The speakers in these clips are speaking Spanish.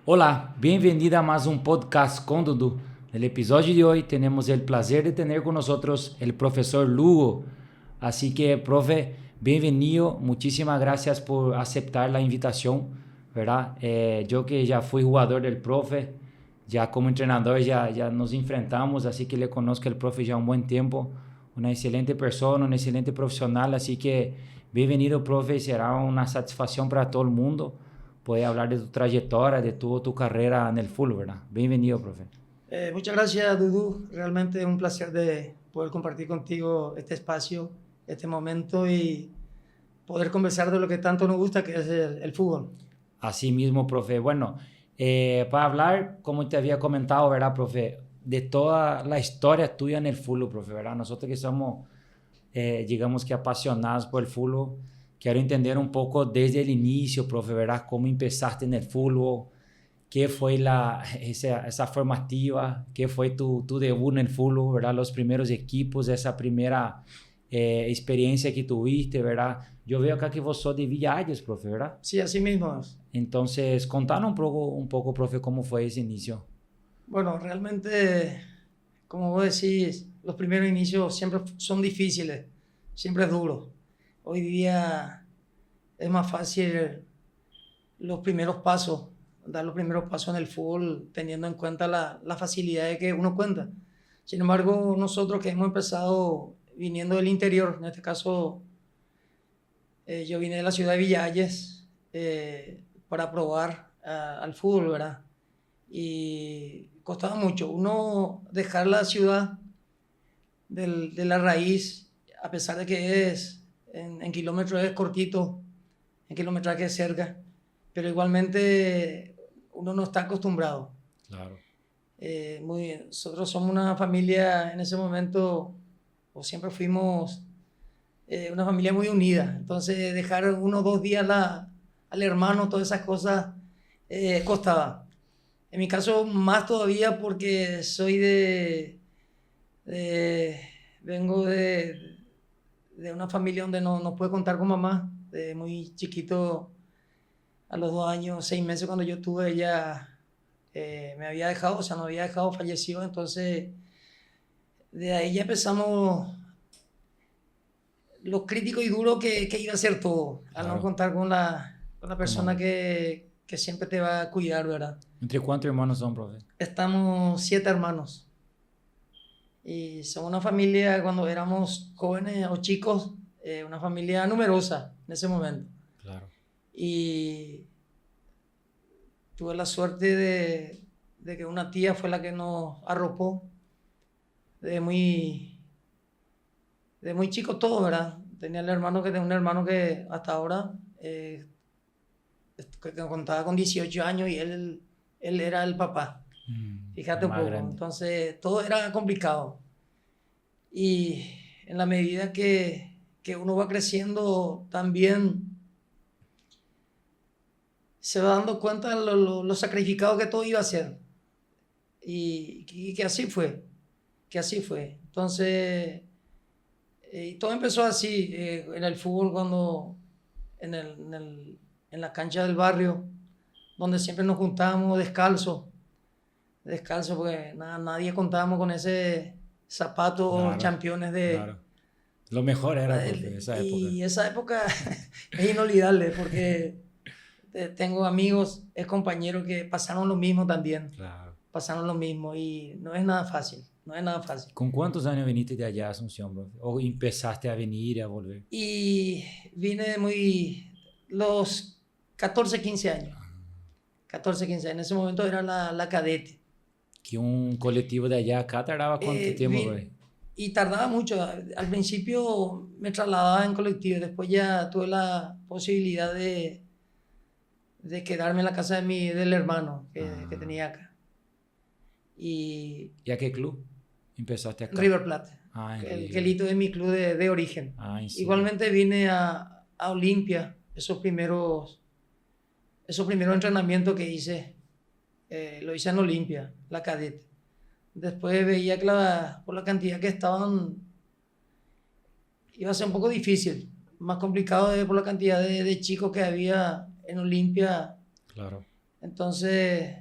Olá, bem-vinda a mais um podcast com Dudu. No episódio de hoje temos o prazer de ter com nós o professor Lugo. Assim que, profe, bem-vindo. Muchísimas gracias por aceptar a invitação, ¿verdad? Eu que já fui jogador del profe, já como treinador já nos enfrentamos, assim que le conozco el profe já há bom tempo. Uma excelente pessoa, um excelente profissional, assim que bem-vindo, profe. Será uma satisfação para todo mundo poder hablar de tu trayectoria, de tu carrera en el fútbol, ¿verdad? Bienvenido, profe. Muchas gracias, Dudu. Realmente es un placer de poder compartir contigo este espacio, este momento y poder conversar de lo que tanto nos gusta, que es el fútbol. Así mismo, profe. Bueno, para hablar, como te había comentado, ¿verdad, profe? De toda la historia tuya en el fútbol, profe, ¿verdad? Nosotros que somos, digamos que apasionados por el fútbol, quiero entender un poco desde el inicio, profe, ¿verdad? Cómo empezaste en el fútbol, qué fue esa formativa, qué fue tu debut en el fútbol, ¿verdad? Los primeros equipos, esa primera experiencia que tuviste, ¿verdad? Yo veo acá que vos sos de Villa Ayes, profe, ¿verdad? Sí, así mismo. Entonces, contanos un poco, profe, cómo fue ese inicio. Bueno, realmente, como vos decís, los primeros inicios siempre son difíciles, siempre es duro. Hoy día es más fácil los primeros pasos, dar los primeros pasos en el fútbol, teniendo en cuenta la facilidad de que uno cuenta. Sin embargo, nosotros que hemos empezado viniendo del interior, en este caso yo vine de la ciudad de Villa Ayes para probar al fútbol, ¿verdad? Y costaba mucho. Uno dejar la ciudad de la raíz, a pesar de que es en kilómetros es cortito, en kilometraje es cerca, pero igualmente uno no está acostumbrado. Claro. Nosotros somos una familia en ese momento, o siempre fuimos una familia muy unida. Entonces dejar 1 o 2 días al hermano, todas esas cosas, costaba. En mi caso más todavía porque soy vengo de una familia donde no pude contar con mamá. De muy chiquito, a los 2 años, 6 meses cuando yo tuve, ella me había dejado, o sea, no había dejado, falleció. Entonces de ahí ya empezamos lo crítico y duro que iba a ser todo, al no contar con la persona que siempre te va a cuidar, ¿verdad? ¿Entre cuántos hermanos son, profe? Estamos 7 hermanos. Y somos una familia, cuando éramos jóvenes o chicos, una familia numerosa en ese momento. Claro. Y tuve la suerte de que una tía fue la que nos arropó de muy chico todo, ¿verdad? Tenía un hermano que hasta ahora que contaba con 18 años y él era el papá. Fíjate un poco. Grande. Entonces todo era complicado. Y en la medida que uno va creciendo también se va dando cuenta de lo sacrificado que todo iba a ser. Y que así fue. Entonces y todo empezó así, en el fútbol, cuando en la cancha del barrio, donde siempre nos juntábamos descalzo, porque nadie contábamos con ese zapato, claro, championes de... Claro. Lo mejor era, profe, esa época. Y esa época es inolvidable, porque tengo amigos, compañeros que pasaron lo mismo también. Claro. Pasaron lo mismo y no es nada fácil. No es nada fácil. ¿Con cuántos años viniste de allá a Asunción, profe? ¿O empezaste a venir y a volver? Y vine los 14, 15 años. 14, 15 años. En ese momento era la cadete. ¿Que un colectivo de allá acá tardaba cuánto tiempo, profe? Y tardaba mucho. Al principio me trasladaba en colectivo. Después ya tuve la posibilidad de quedarme en la casa del hermano que tenía acá. ¿Y a qué club empezaste acá? River Plate. El hito de mi club de origen. Igualmente vine a Olimpia, esos primeros entrenamientos que hice, lo hice en Olimpia, la cadete. Después veía que por la cantidad que estaban, iba a ser un poco difícil, más complicado por la cantidad de chicos que había en Olimpia. Claro. Entonces,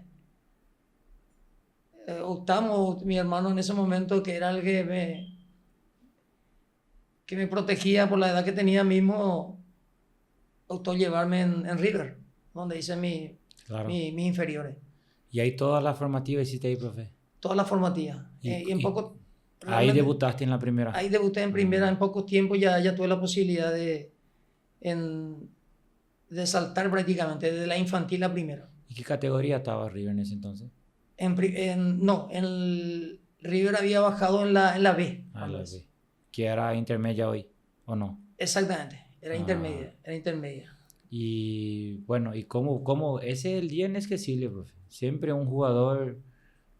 optamos, mi hermano en ese momento, que era el que me protegía por la edad que tenía mismo, optó llevarme en River, donde hice Claro. mis inferiores. Y ahí toda la formativa hiciste ahí, profe. Toda la formativa. Y en poco... ahí debutaste en la primera. Ahí debuté en primera, en poco tiempo ya tuve la posibilidad de saltar prácticamente, desde la infantil a primera. ¿Y qué categoría estaba River en ese entonces? No, en el River había bajado en la B. Ah, la B. Que era intermedia hoy, ¿o no? Exactamente, era intermedia. Y bueno, ¿y cómo? Ese es el día inesquecible, profe. Siempre un jugador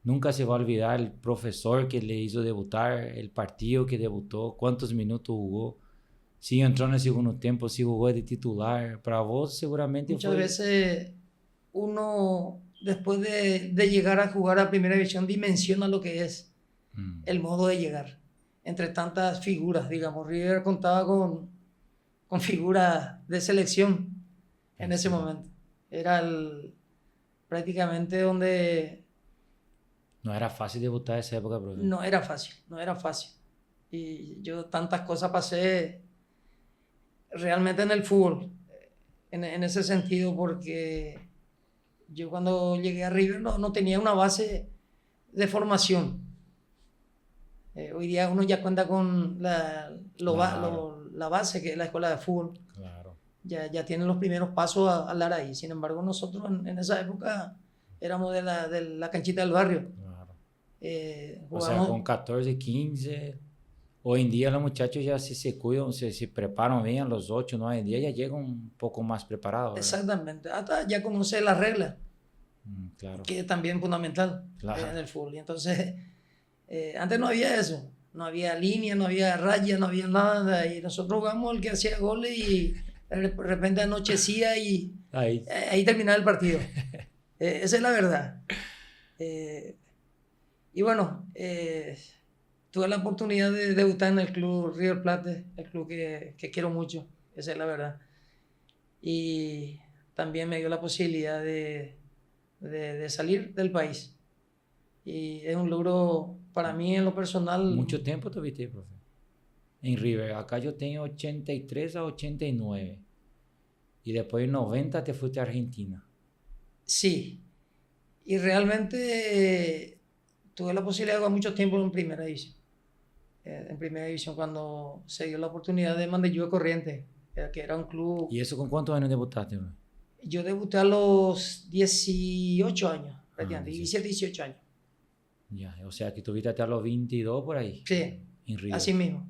nunca se va a olvidar el profesor que le hizo debutar, el partido que debutó, cuántos minutos jugó, si entró en el segundo tiempo, si jugó de titular. Para vos seguramente muchas veces uno, después de llegar a jugar a primera división, dimensiona lo que es el modo de llegar. Entre tantas figuras, digamos, River contaba con figuras de selección en ese momento. Era prácticamente donde... No era fácil debutar en esa época, profe. No era fácil. Y yo tantas cosas pasé realmente en el fútbol, en ese sentido, porque yo cuando llegué a River no tenía una base de formación. Hoy día uno ya cuenta con la base, que es la escuela de fútbol. Claro. Ya tienen los primeros pasos a dar ahí. Sin embargo, nosotros en esa época éramos de la canchita del barrio. Claro. Jugamos, o sea, con 14, 15... Hoy en día los muchachos ya se cuidan, se preparan bien a los 8, 9 días, ya llegan un poco más preparados. ¿Verdad? Exactamente, hasta ya conoce las reglas, claro. que es también fundamental en el fútbol. Y entonces, antes no había eso, no había línea, no había raya, no había nada, y nosotros jugamos el que hacía goles y de repente anochecía y ahí terminaba el partido. Esa es la verdad. Y bueno, tuve la oportunidad de debutar en el club River Plate, el club que quiero mucho, esa es la verdad. Y también me dio la posibilidad de salir del país. Y es un logro para mí en lo personal. ¿Mucho tiempo tuviste, profe? En River, acá yo tengo 83 a 89. Y después de 90 te fuiste a Argentina. Sí. Y realmente tuve la posibilidad de jugar mucho tiempo en primera división. En primera división, cuando se dio la oportunidad de Mandellú de Corrientes, que era un club... ¿Y eso con cuántos años debutaste, bro? Yo debuté a los 18 años, prácticamente, 17, 18 años. Ya, o sea que tuviste hasta los 22 por ahí. Sí, en River. Así mismo.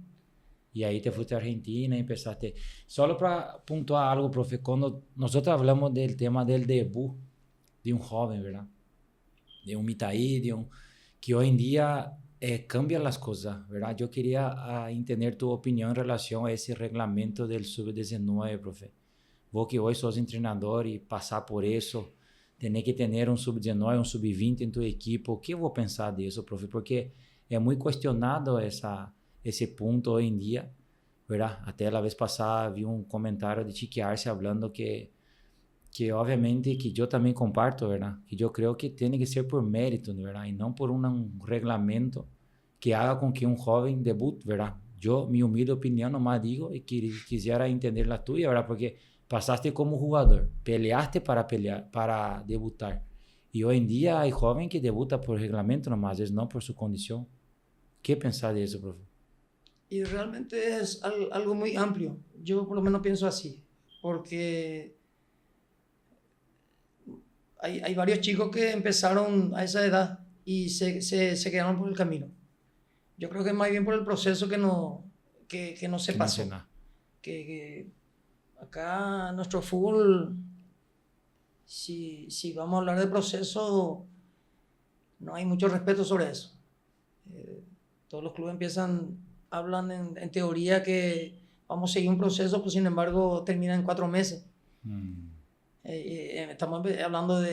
Y ahí te fuiste a Argentina y empezaste. Solo para puntuar algo, profe, cuando nosotros hablamos del tema del debut de un joven, ¿verdad? De un Mitaí, que hoy en día cambian las cosas, ¿verdad? Yo quería entender tu opinión en relación a ese reglamento del sub-19, profe. Vos que hoy sos entrenador y pasar por eso, tener que tener un sub-19, un sub-20 en tu equipo, ¿qué vos pensás de eso, profe? Porque es muy cuestionado ese punto hoy en día, ¿verdad? Até la vez pasada vi un comentario de Chiqui Arce hablando que obviamente que yo también comparto, ¿verdad? Que yo creo que tiene que ser por mérito, ¿verdad? Y no por un reglamento que haga con que un joven debute, ¿verdad? Yo, mi humilde opinión, nomás digo y quisiera entender la tuya, ¿verdad? Porque pasaste como jugador, peleaste para debutar. Y hoy en día hay jóvenes que debutan por reglamento nomás, es no por su condición. ¿Qué pensás de eso, profe? Y realmente es algo muy amplio. Yo por lo menos pienso así, porque hay varios chicos que empezaron a esa edad y se quedaron por el camino. Yo creo que más bien por el proceso que no se pasó. Que acá nuestro fútbol, si vamos a hablar de proceso, no hay mucho respeto sobre eso. Todos los clubes hablan en teoría que vamos a seguir un proceso, pues sin embargo termina en 4 meses. Estamos hablando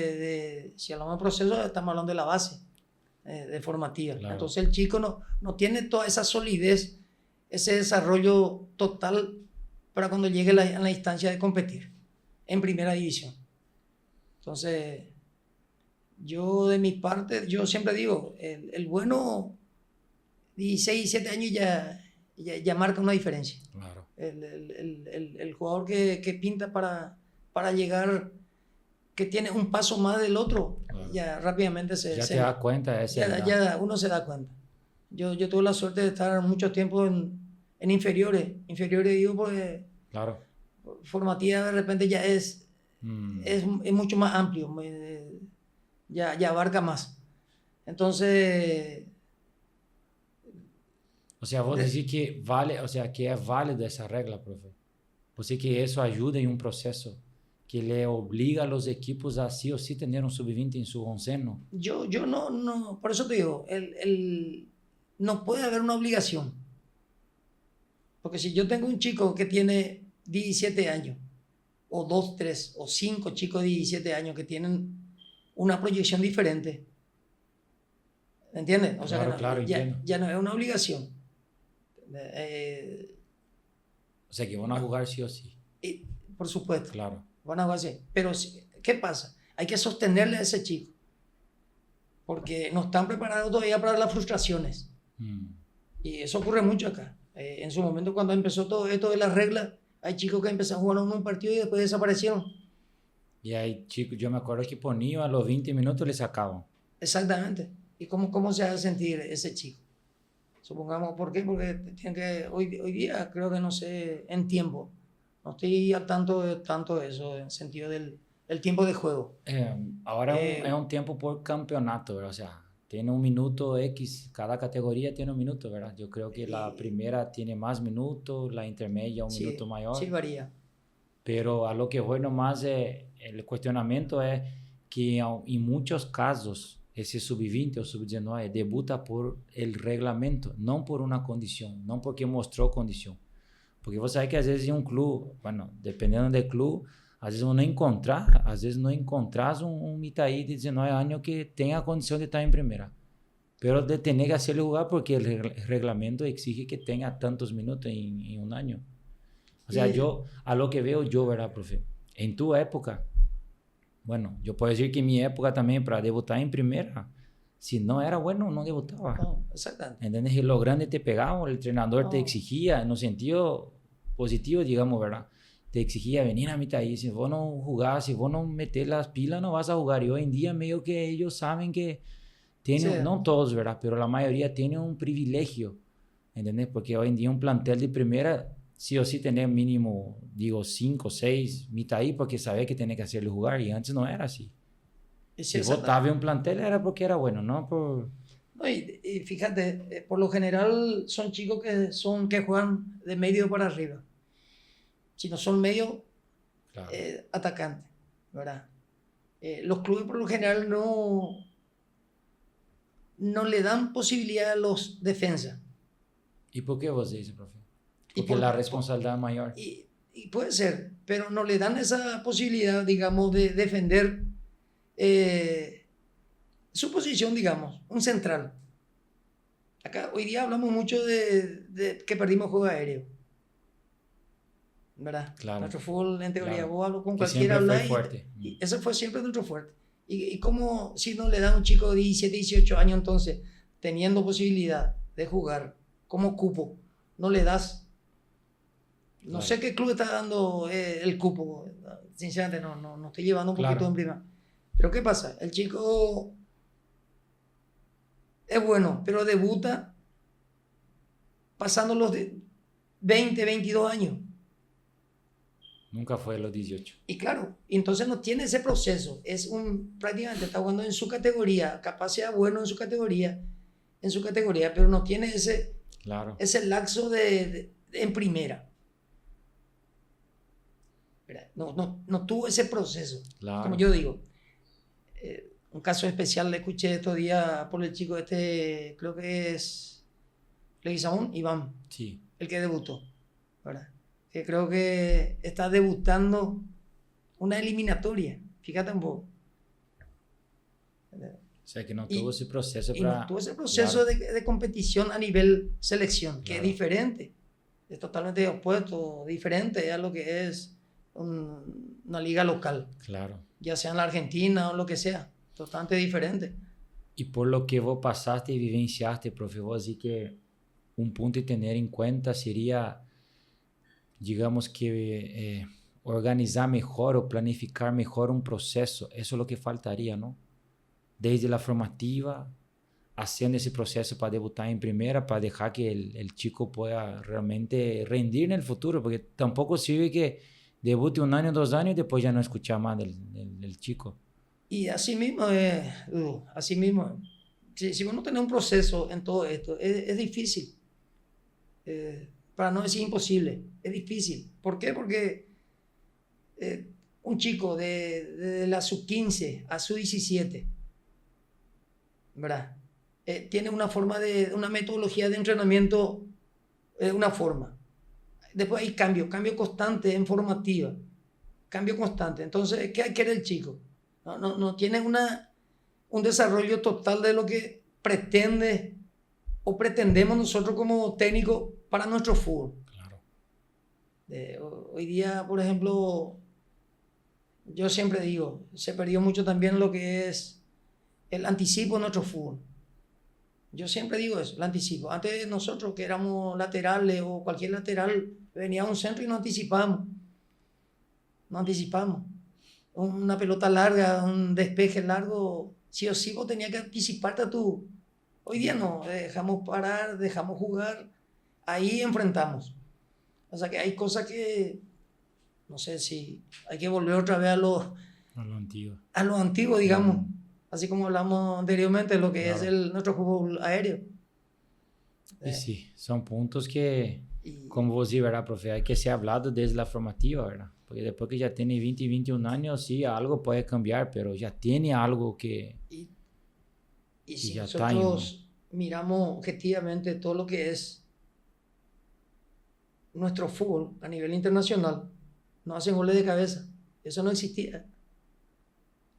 si hablamos de proceso, estamos hablando de la base de formativa. Claro. Entonces el chico no tiene toda esa solidez, ese desarrollo total para cuando llegue a la instancia de competir en primera división. Entonces Yo de mi parte, yo siempre digo, el bueno, 16, 17 años ya marca una diferencia. Claro. El jugador que pinta para llegar, que tiene un paso más del otro, Claro. ya rápidamente Ya te das cuenta de esa edad. ya uno se da cuenta. Yo tuve la suerte de estar mucho tiempo en inferiores digo, porque Claro. formativa de repente ya es mucho más amplio, ya abarca más. Entonces... O sea, vos decís que vale, o sea, que es válida esa regla, profe. Vos decís que eso ayuda en un proceso que le obliga a los equipos a sí o sí tener un sub-20 en su onceno. Yo no, por eso te digo, no puede haber una obligación. Porque si yo tengo un chico que tiene 17 años, o 2, 3, o 5 chicos de 17 años que tienen una proyección diferente, ¿entiendes? O sea, Claro, ya no es una obligación. O sea, que van a jugar sí o sí. Por supuesto. Claro. Van a jugar así. Pero, ¿qué pasa? Hay que sostenerle a ese chico. Porque no están preparados todavía para las frustraciones. Y eso ocurre mucho acá. En su momento, cuando empezó todo esto de las reglas, hay chicos que empezaron a jugar un partido y después desaparecieron. Y hay chicos, yo me acuerdo que ponían a los 20 minutos le sacaban. Exactamente. ¿Y cómo se hace sentir ese chico? Supongamos, ¿por qué? Porque tienen que, hoy día creo que no sé, en tiempo. No estoy al tanto de eso, en el sentido del tiempo de juego. Ahora es un tiempo por campeonato, ¿verdad? O sea, tiene un minuto X, cada categoría tiene un minuto, ¿verdad? Yo creo que la primera tiene más minutos, la intermedia un minuto mayor. Sí, varía. Pero a lo que voy nomás, el cuestionamiento es que en muchos casos ese sub-20 o sub-19 debuta por el reglamento, no por una condición, no porque mostró condición. Porque vos sabés que a veces en un club, bueno, dependiendo del club, a veces no encontrás un Mitaí de 19 años que tenga condición de estar en primera. Pero de tener que hacerle jugar porque el reglamento exige que tenga tantos minutos en un año. O sea, yo, a lo que veo yo, ¿verdad, profe? En tu época, bueno, yo puedo decir que en mi época también para debutar en primera, si no era bueno, no debutaba. No, exactamente. ¿Entendés? Y los grandes te pegaban, el entrenador te exigía, en un sentido positivo, digamos, ¿verdad? Te exigía venir a mitad y si vos no jugás, si vos no metés las pilas, no vas a jugar. Y hoy en día medio que ellos saben que tienen, sí, no todos, ¿verdad? Pero la mayoría tiene un privilegio, ¿entendés? Porque hoy en día un plantel de primera, sí o sí tener mínimo, digo, 5, 6, mitad ahí, porque sabés que tenés que hacerle jugar. Y antes no era así. Si vos estabas en un plantel era porque era bueno, ¿no? No, y fíjate, por lo general son chicos que juegan de medio para arriba. Si no son medio, claro, atacantes, ¿verdad? Los clubes por lo general no le dan posibilidad a los defensas. ¿Y por qué vos dices, profe? Porque la responsabilidad es mayor. Y puede ser, pero no le dan esa posibilidad, digamos, de defender su posición, digamos, un central. Acá hoy día hablamos mucho de que perdimos juego aéreo, ¿verdad? Claro. Nuestro fútbol, en teoría, claro, vos hablo con que cualquiera habla y ese fue siempre nuestro fuerte. Y como si no le dan a un chico de 17, 18 años, entonces, teniendo posibilidad de jugar como cupo, no le das. No sé qué club está dando el cupo, sinceramente no estoy llevando un poquito en prima. Pero ¿qué pasa? El chico es bueno, pero debuta pasando los 20, 22 años. Nunca fue a los 18. Y claro, entonces no tiene ese proceso. Prácticamente está jugando en su categoría, capaz sea bueno en su categoría, pero no tiene ese laxo en primera. No tuvo ese proceso. Claro. Como yo digo, un caso especial le escuché estos días por el chico creo que es Leguizamón, Iván, sí, el que debutó, ¿verdad? Que creo que está debutando una eliminatoria, fíjate un poco. O sea, que no tuvo ese proceso no tuvo ese proceso de competición a nivel selección, que es diferente, es totalmente opuesto, diferente a lo que es una liga local. Claro. Ya sea en la Argentina o lo que sea. totalmente diferente. Y por lo que vos pasaste y vivenciaste, profe, vos decís que un punto a tener en cuenta sería, digamos que organizar mejor o planificar mejor un proceso. Eso es lo que faltaría, ¿no? Desde la formativa, haciendo ese proceso para debutar en primera, para dejar que el chico pueda realmente rendir en el futuro, porque tampoco sirve que debute 1 año, 2 años y después ya no escuchar más del chico. Y así mismo, así mismo. Si vos no tenés un proceso en todo esto, es difícil. Para no decir imposible, es difícil. ¿Por qué? Porque un chico de la sub-15 a sub-17, ¿verdad? Tiene una metodología de entrenamiento, una forma. Después hay cambio constante en formativa, cambio constante. Entonces, ¿qué quiere el chico? No tiene un desarrollo total de lo que pretende o pretendemos nosotros como técnicos para nuestro fútbol. Claro. Hoy día, por ejemplo, yo siempre digo, se perdió mucho también lo que es el anticipo de nuestro fútbol. Yo siempre digo eso, el anticipo. Antes nosotros que éramos laterales o cualquier lateral, venía a un centro y no anticipamos. No anticipamos. Una pelota larga, un despeje largo, sí o sí vos tenías que anticiparte a tu... Hoy día no, dejamos parar, dejamos jugar, ahí enfrentamos. O sea que hay cosas que, no sé si hay que volver otra vez a lo antiguo. A lo antiguo, digamos. Así como hablamos anteriormente de lo que claro. Es nuestro fútbol aéreo. Y sí, son puntos que, como vos decís, ¿verdad, profe? Hay que ser hablado desde la formativa, ¿verdad? Porque después que ya tiene 20 y 21 años, sí, algo puede cambiar, pero ya tiene algo que... Y si ya nosotros miramos objetivamente todo lo que es nuestro fútbol a nivel internacional, no hacen goles de cabeza. Eso no existía.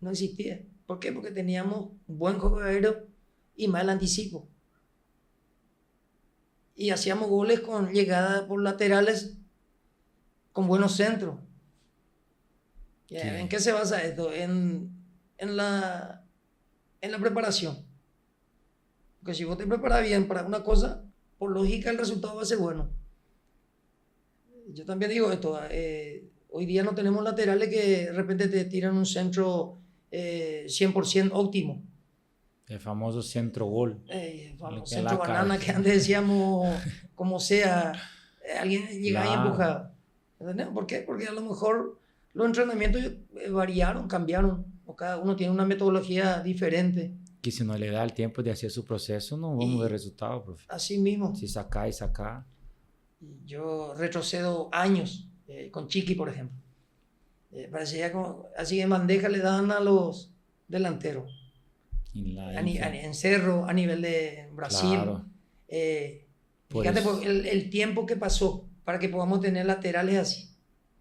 No existía. ¿Por qué? Porque teníamos un buen juego aéreo y mal anticipo. Y hacíamos goles con llegada por laterales con buenos centros. ¿En qué se basa esto? En la preparación. Porque si vos te preparas bien para una cosa, por lógica el resultado va a ser bueno. Yo también digo esto, hoy día no tenemos laterales que de repente te tiran un centro 100% óptimo. El famoso centro gol. El famoso centro banana que antes decíamos, como sea, alguien llegaba y empujaba. ¿Entendés? ¿Por qué? Porque a lo mejor los entrenamientos variaron, cambiaron, o cada uno tiene una metodología diferente. Que si no le da el tiempo de hacer su proceso, no vamos a ver resultados, profe. Así mismo. Si saca y saca. Yo retrocedo años, con Chiqui, por ejemplo. Parecía como, así en bandeja le daban a los delanteros. En Cerro, a nivel de Brasil. Claro. Fíjate pues, el tiempo que pasó para que podamos tener laterales así.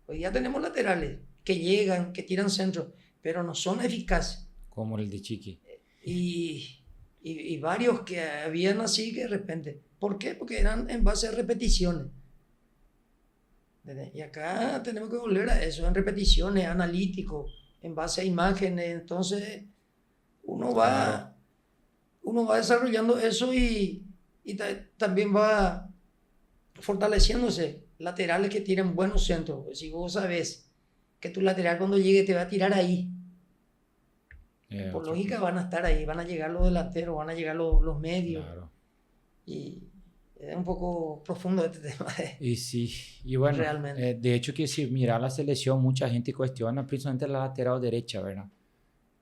Hoy ya tenemos laterales que llegan, que tiran centro, pero no son eficaces. Como el de Chiqui. Y varios que habían así que de repente. ¿Por qué? Porque eran en base a repeticiones. Y acá tenemos que volver a eso, en repeticiones, analítico, en base a imágenes. Entonces, uno va desarrollando eso y también va fortaleciéndose. Laterales que tienen buenos centros. Si vos sabes que tu lateral cuando llegue te va a tirar ahí, por lógica van a estar ahí, van a llegar los delanteros, van a llegar los medios. Claro. Y es un poco profundo este tema. Y sí, y bueno, realmente. De hecho que si mira la selección, mucha gente cuestiona principalmente la lateral derecha, ¿verdad?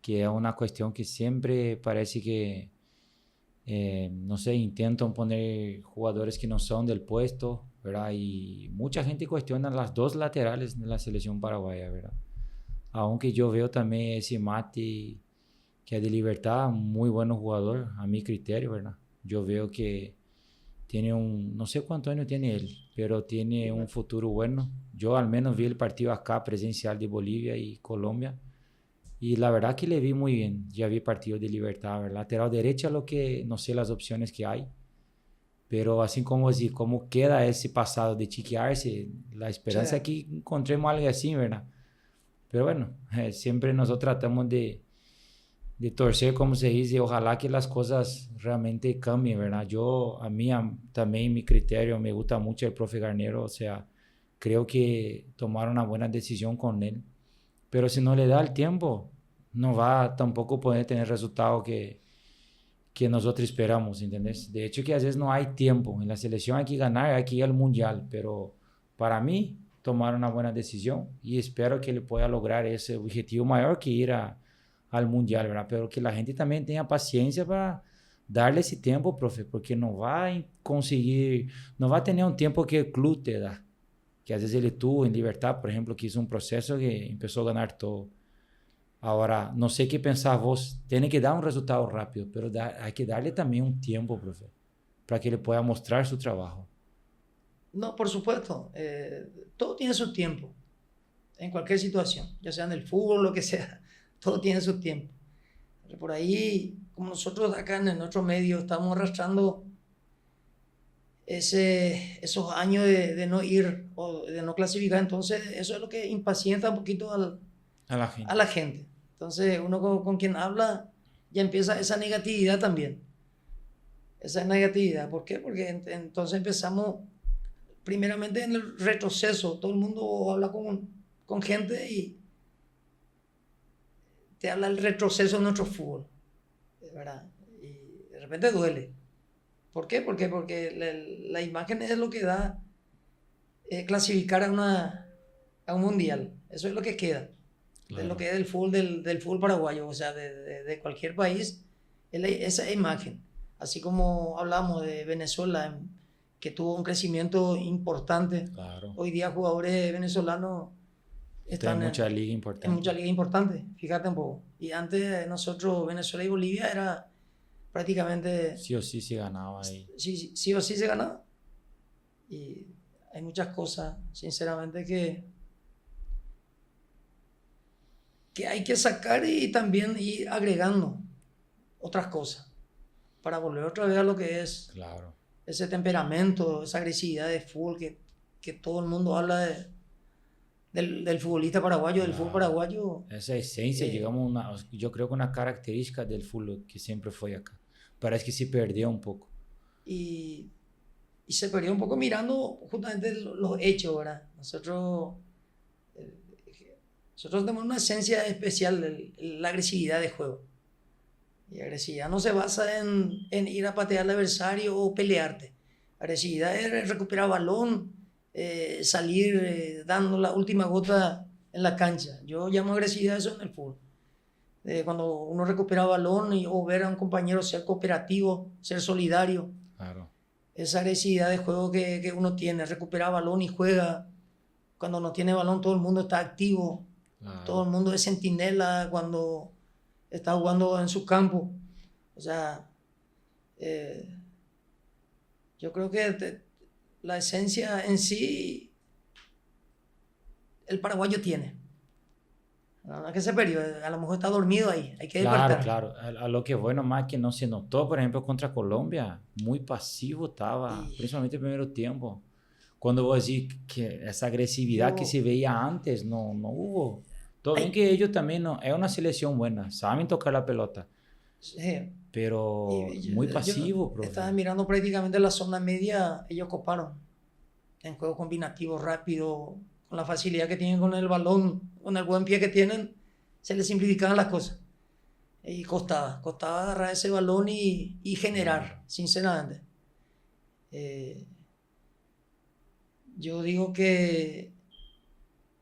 Que es una cuestión que siempre parece que, no sé, intentan poner jugadores que no son del puesto, ¿verdad? Y mucha gente cuestiona las dos laterales de la selección paraguaya, ¿verdad? Aunque yo veo también ese Mati, que es de Libertad, muy buen jugador, a mi criterio, ¿verdad? Yo veo que tiene no sé cuántos años tiene él, pero tiene un futuro bueno. Yo al menos vi el partido acá presencial de Bolivia y Colombia, y la verdad que le vi muy bien. Ya vi partidos de Libertad, ¿verdad? Lateral derecha, lo que no sé las opciones que hay, pero así como decir, cómo queda ese pasado de chiquearse, la esperanza es que encontremos algo así, ¿verdad? Pero bueno, siempre nosotros tratamos de de torcer, como se dice, ojalá que las cosas realmente cambien, ¿verdad? También mi criterio, me gusta mucho el profe Garnero, o sea, creo que tomaron una buena decisión con él, pero si no le da el tiempo, no va a tampoco poder tener resultados que nosotros esperamos, ¿entendés? De hecho que a veces no hay tiempo, en la selección hay que ganar, hay que ir al mundial, pero para mí tomaron una buena decisión y espero que él pueda lograr ese objetivo mayor que ir al mundial, ¿verdad? Pero que la gente también tenga paciencia para darle ese tiempo, profe, porque no va a conseguir, no va a tener un tiempo que el club te da, que a veces él tuvo en Libertad, por ejemplo, que hizo un proceso que empezó a ganar todo. Ahora, no sé qué pensás vos, tiene que dar un resultado rápido, pero hay que darle también un tiempo, profe, para que le pueda mostrar su trabajo. No, por supuesto, todo tiene su tiempo, en cualquier situación, ya sea en el fútbol, lo que sea, todo tiene su tiempo. Pero por ahí, como nosotros acá en nuestro medio estamos arrastrando esos años de no ir o de no clasificar, entonces eso es lo que impacienta un poquito a la gente. Entonces uno con quien habla ya empieza esa negatividad también. Esa negatividad. ¿Por qué? Porque entonces empezamos primeramente en el retroceso. Todo el mundo habla con gente y te habla el retroceso de nuestro fútbol, ¿verdad? Y de repente duele. ¿Por qué? Porque la imagen es lo que da clasificar a un mundial. Eso es lo que queda. Claro. De lo que es el fútbol del fútbol paraguayo, o sea, de cualquier país, esa imagen. Así como hablamos de Venezuela, que tuvo un crecimiento importante. Claro. Hoy día jugadores venezolanos están en muchas ligas importantes. En muchas ligas importantes, fíjate un poco. Y antes nosotros, Venezuela y Bolivia, era prácticamente... Sí o sí se ganaba ahí. Sí o sí se ganaba. Y hay muchas cosas, sinceramente, que hay que sacar y también ir agregando otras cosas para volver otra vez a lo que es ese temperamento, esa agresividad de fútbol que todo el mundo habla del futbolista paraguayo, del fútbol paraguayo. Esa esencia, yo creo que una característica del fútbol que siempre fue acá. Parece que se perdió un poco. Y se perdió un poco mirando justamente los hechos, ¿verdad? Nosotros tenemos una esencia especial, la agresividad de juego. Y agresividad no se basa en ir a patear al adversario o pelearte. Agresividad es recuperar balón, salir dando la última gota en la cancha. Yo llamo agresividad eso en el fútbol. Cuando uno recupera balón o ver a un compañero ser cooperativo, ser solidario. Claro. Esa agresividad de juego que uno tiene, recuperar balón y juega. Cuando no tiene balón todo el mundo está activo. Claro. Todo el mundo es centinela cuando está jugando en su campo. O sea, yo creo que la esencia en sí el paraguayo tiene. No es que se perdió, a lo mejor está dormido ahí, hay que despertar. Claro, a lo que bueno más que no se notó, por ejemplo, contra Colombia, muy pasivo estaba, principalmente el primer tiempo. Cuando vos decís que esa agresividad que se veía antes, no hubo. Todo bien que ellos también, es una selección buena, saben tocar la pelota. Sí. Pero muy pasivo, profe. Estaba mirando prácticamente la zona media, ellos coparon en juego combinativo rápido, con la facilidad que tienen con el balón, con el buen pie que tienen, se les simplificaban las cosas. Y costaba agarrar ese balón y generar, sinceramente. Yo digo que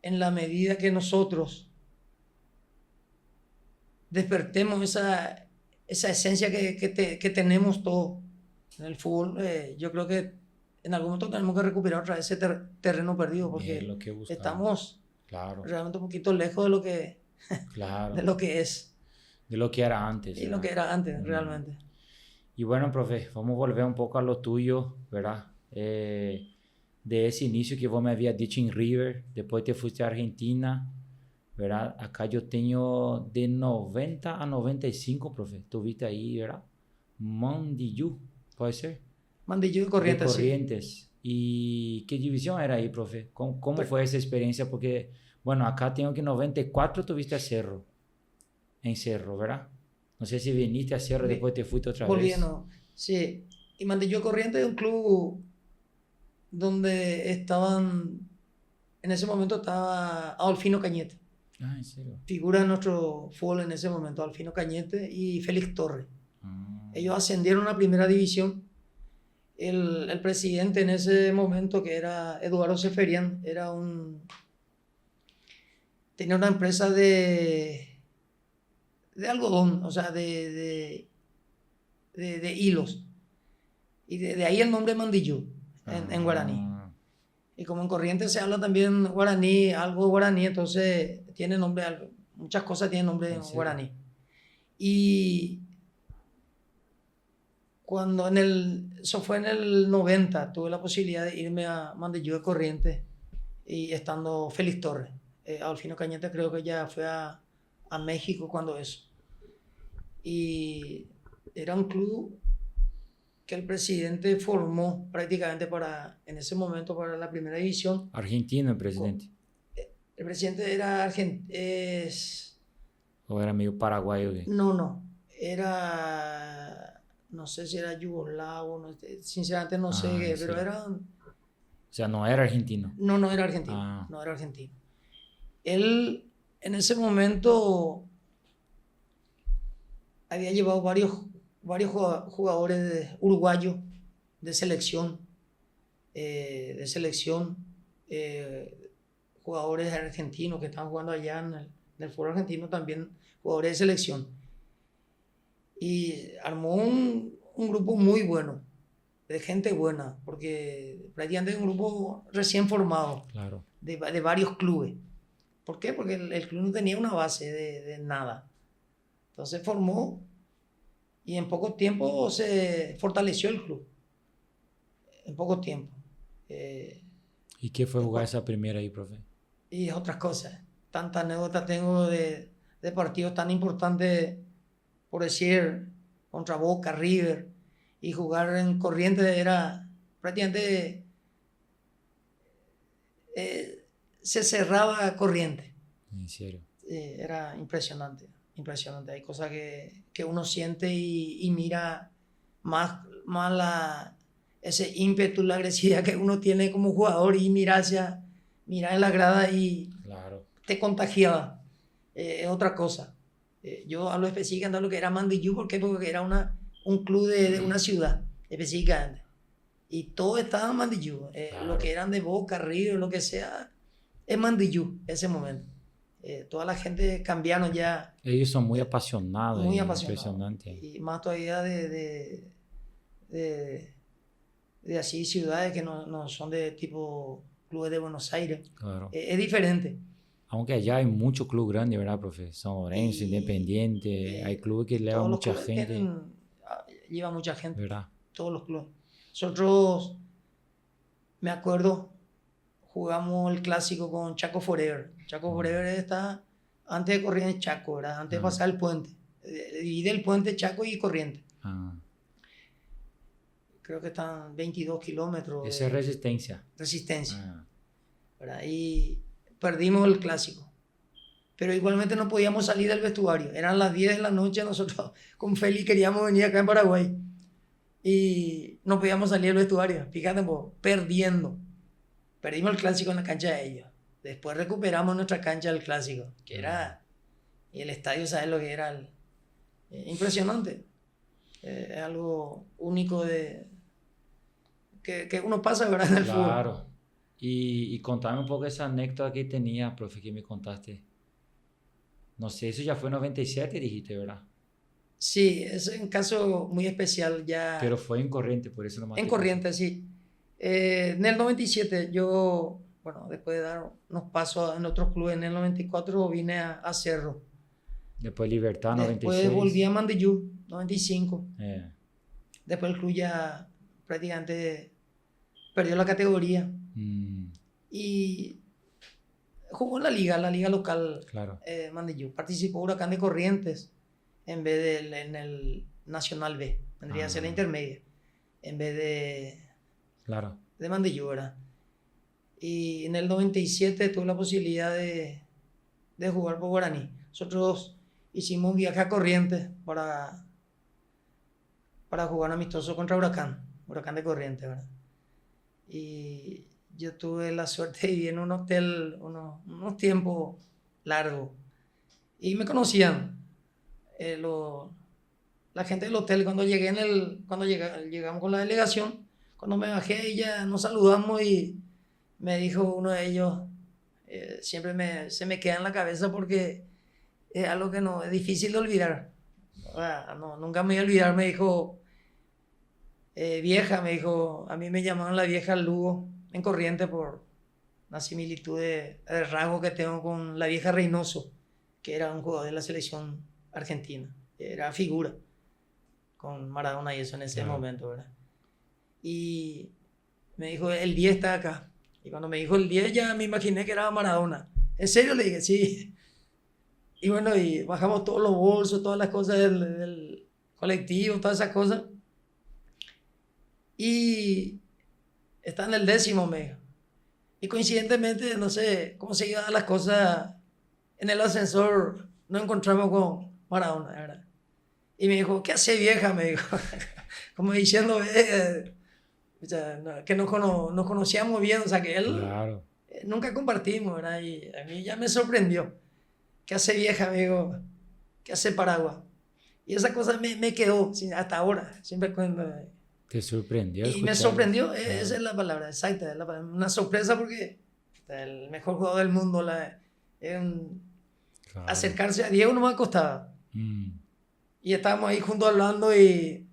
en la medida que nosotros despertemos esa esencia que tenemos todos en el fútbol, yo creo que en algún momento tenemos que recuperar otra vez ese terreno perdido, porque estamos realmente un poquito lejos de lo que, de lo que es. De lo que era antes. Y lo que era antes, realmente. Y bueno, profe, vamos a volver un poco a lo tuyo, ¿verdad? De ese inicio que vos me habías dicho en River, después te fuiste a Argentina, ¿verdad? Acá yo tengo de 90 a 95, profe. Tuviste ahí, ¿verdad? Mandillú, ¿puede ser? Mandillú de Corrientes. De Corrientes. Sí. ¿Y qué división era ahí, profe? ¿Cómo fue esa experiencia? Porque, bueno, acá tengo que 94 tuviste a Cerro. En Cerro, ¿verdad? No sé si viniste a Cerro y después te fuiste otra vez. Volviendo, sí. Y Mandillú de Corrientes es un club donde estaban, en ese momento estaba Adolfino Cañete. Ah, ¿en serio? Figura de nuestro fútbol en ese momento, Adolfino Cañete y Félix Torres. Ah, Ellos ascendieron a primera división. El presidente en ese momento, que era Eduardo Seferian, tenía una empresa de algodón, o sea, de hilos. Y de ahí el nombre Mandillú, en guaraní. Y como en Corrientes se habla también guaraní, algo guaraní, entonces tiene nombre, muchas cosas tienen nombre en guaraní. Y cuando eso fue en el 90, tuve la posibilidad de irme a Mandillú de Corrientes y estando Félix Torres. Adolfino Cañete creo que ya fue a México cuando eso. Y era un club que el presidente formó prácticamente en ese momento para la primera división. ¿Argentino el presidente? El presidente era argentino. ¿O era medio paraguayo? No. No sé si era yugoslavo, sinceramente no sé, sí. pero era... O sea, no era argentino. No era argentino. No era argentino. Él en ese momento había llevado varios jugadores uruguayos de selección, jugadores argentinos que estaban jugando allá en el fútbol argentino, también jugadores de selección. Y armó un grupo muy bueno, de gente buena, porque prácticamente es un grupo recién formado, claro, de varios clubes. ¿Por qué? Porque el club no tenía una base de nada. Entonces formó y en poco tiempo se fortaleció el club. En poco tiempo. ¿Y qué fue jugar esa primera ahí, profe? Y otras cosas. Tantas anécdotas tengo de partidos tan importantes, por decir, contra Boca, River, y jugar en Corrientes era prácticamente... se cerraba Corrientes. ¿En serio? Era impresionante. Hay cosas que uno siente y mira más ese ímpetu, la agresividad que uno tiene como jugador y mira en la grada y claro, te contagiaba. Es otra cosa. Yo hablo específicamente de lo que era Mandillú, ¿por qué? Porque era un club de una ciudad específicamente. Y todo estaba en Mandillú. claro. Lo que eran de Boca, River, lo que sea, es Mandillú ese momento. Toda la gente cambiaron ya. Ellos son muy apasionados. Muy apasionados. Impresionante. Y más todavía de así ciudades que no son de tipo clubes de Buenos Aires. Claro. Es diferente. Aunque allá hay muchos clubes grandes, ¿verdad, profe? San Lorenzo, Independiente, hay clubes que llevan mucha gente. Lleva mucha gente. ¿Verdad? Todos los clubes. Nosotros, me acuerdo, jugamos el clásico con Chaco Forever. Chaco Forever está antes de Corrientes Chaco, ¿verdad? Antes de pasar el puente. Divide el puente Chaco y Corrientes. Creo que están 22 kilómetros. Esa es Resistencia. Resistencia. ¿Verdad? Y perdimos el clásico. Pero igualmente no podíamos salir del vestuario. Eran las 10 de la noche, nosotros con Feli queríamos venir acá en Paraguay. Y no podíamos salir del vestuario. Fíjate, perdiendo. Perdimos el clásico en la cancha de ellos. Después recuperamos nuestra cancha del clásico, que era... Y el estadio, ¿sabes lo que era? Impresionante. Es algo único que uno pasa, ¿verdad? En el fútbol. Claro. Y contame un poco esa anécdota que tenía, profe, que me contaste. No sé, eso ya fue en 97, dijiste, ¿verdad? Sí, es un caso muy especial ya. Pero fue en Corrientes, por eso no En Corrientes, sí. En el 97 yo, bueno, después de dar unos pasos en otros clubes, en el 94 vine a Cerro. Después Libertad, 96. Después volví a Mandillú, 95. Después el club ya prácticamente perdió la categoría. Y jugó en la liga local. Claro. Mandillú. Participó Huracán de Corrientes en vez en el Nacional B. Vendría a ser la intermedia. En vez de Mandillú, ¿verdad? Y en el 97 tuve la posibilidad de jugar por Guaraní. Nosotros hicimos un viaje a Corrientes para jugar un amistoso contra Huracán de Corrientes, ¿verdad? Y yo tuve la suerte de vivir en un hotel unos tiempos largos. Y me conocían la gente del hotel. Cuando llegamos con la delegación, cuando me bajé, ya nos saludamos y me dijo uno de ellos, siempre se me queda en la cabeza porque es algo que no es difícil de olvidar. No, nunca me voy a olvidar. Me dijo, vieja, me dijo, a mí me llamaban la vieja Lugo en Corrientes por una similitud de rasgo que tengo con la vieja Reynoso, que era un jugador de la selección argentina, era figura con Maradona y eso en ese momento, ¿verdad? Y me dijo, el 10 está acá. Y cuando me dijo el 10 ya me imaginé que era Maradona. ¿En serio? Le dije, sí. Y bueno, y bajamos todos los bolsos, todas las cosas del colectivo, todas esas cosas. Y está en el 10º, me dijo. Y coincidentemente, no sé cómo se iban las cosas, en el ascensor nos encontramos con Maradona, ¿verdad? Y me dijo, ¿qué hace vieja? Me dijo, como diciendo que nos conocíamos bien, o sea que él Claro. Nunca compartimos, ¿verdad? Y a mí ya me sorprendió. ¿Qué hace vieja, amigo? ¿Qué hace Paraguay? Y esa cosa me quedó hasta ahora, siempre cuando... Te sorprendió Y me escuchar. sorprendió, Claro. esa es la palabra exacta, una sorpresa porque el mejor jugador del mundo, Claro. acercarse a Diego no me costaba. Mm. Y estábamos ahí juntos hablando y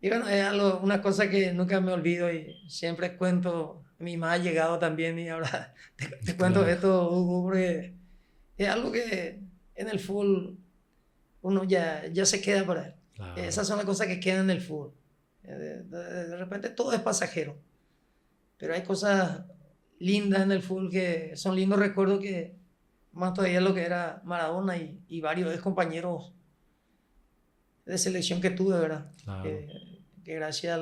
bueno, es una cosa que nunca me olvido y siempre cuento. Mi mamá ha llegado también y ahora te cuento Claro. esto, Hugo, porque es algo que en el fútbol uno ya se queda por ahí. Claro. Esas son las cosas que quedan en el fútbol. De repente todo es pasajero, pero hay cosas lindas en el fútbol que son lindos recuerdos que más todavía lo que era Maradona y varios ex compañeros de selección que tuve, ¿verdad? Claro. Que gracias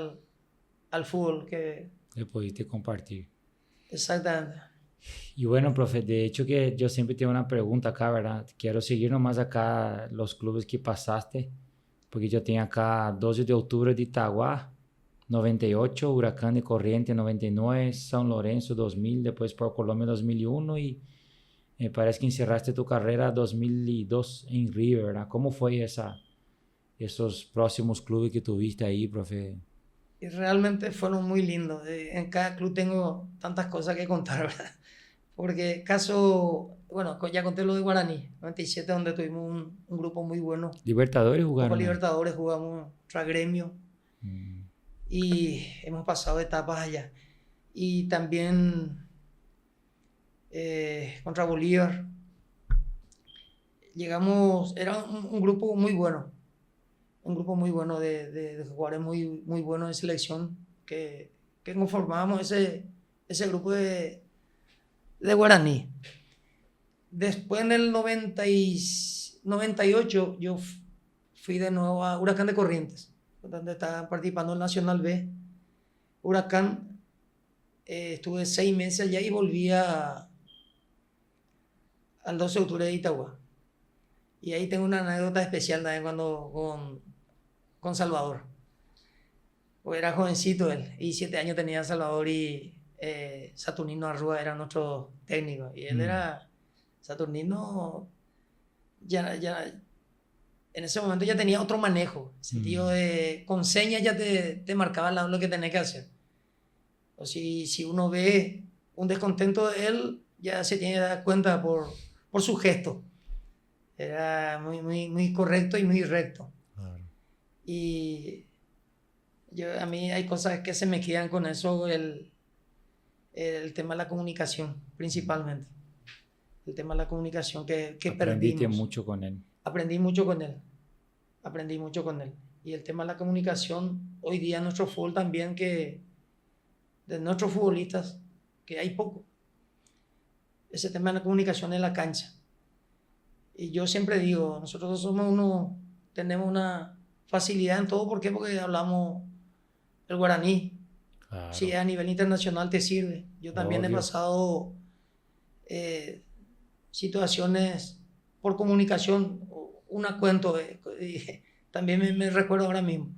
al fútbol que... Le pudiste compartir. Exactamente. Y bueno, profe, de hecho que yo siempre tengo una pregunta acá, ¿verdad? Quiero seguir nomás acá los clubes que pasaste, porque yo tengo acá 12 de octubre de Itagua, 98, Huracán de Corrientes 99, San Lorenzo 2000, después por Colombia 2001 y me parece que encerraste tu carrera 2002 en River, ¿verdad? ¿Cómo fue esos próximos clubes que tuviste ahí, profe? Y realmente fueron muy lindos. En cada club tengo tantas cosas que contar, ¿verdad? Porque bueno, ya conté lo de Guaraní, 97, donde tuvimos un grupo muy bueno. ¿Libertadores jugaron? Copa Libertadores jugamos contra Gremio. Y hemos pasado etapas allá. Y también contra Bolívar. Llegamos, era un grupo muy bueno. Un grupo muy bueno de jugadores muy, muy buenos de selección que conformábamos ese grupo de Guaraní. Después en el 98 yo fui de nuevo a Huracán de Corrientes, donde estaba participando el Nacional B. Huracán, estuve 6 meses allá y volví al 12 de octubre de Itagua. Y ahí tengo una anécdota especial también con Salvador. Porque era jovencito él, y 7 años tenía Salvador y Saturnino Arrua era nuestro técnico. Y él era, Saturnino, ya en ese momento ya tenía otro manejo, en sentido de, con señas ya te marcaba lo que tenés que hacer. O si uno ve un descontento de él, ya se tiene que dar cuenta por su gesto. Era muy, muy, muy correcto y muy recto. Claro. Y a mí hay cosas que se me quedan con eso, el tema de la comunicación, principalmente. El tema de la comunicación que perdimos. Aprendiste mucho con él. Aprendí mucho con él. Y el tema de la comunicación, hoy día en nuestro fútbol también, de nuestros futbolistas, que hay poco. Ese tema de la comunicación en la cancha. Y yo siempre digo, nosotros tenemos una facilidad en todo. ¿Por qué? Porque hablamos el guaraní. Claro. Si a nivel internacional te sirve. Yo también he pasado situaciones por comunicación, una cuento, también me recuerdo ahora mismo.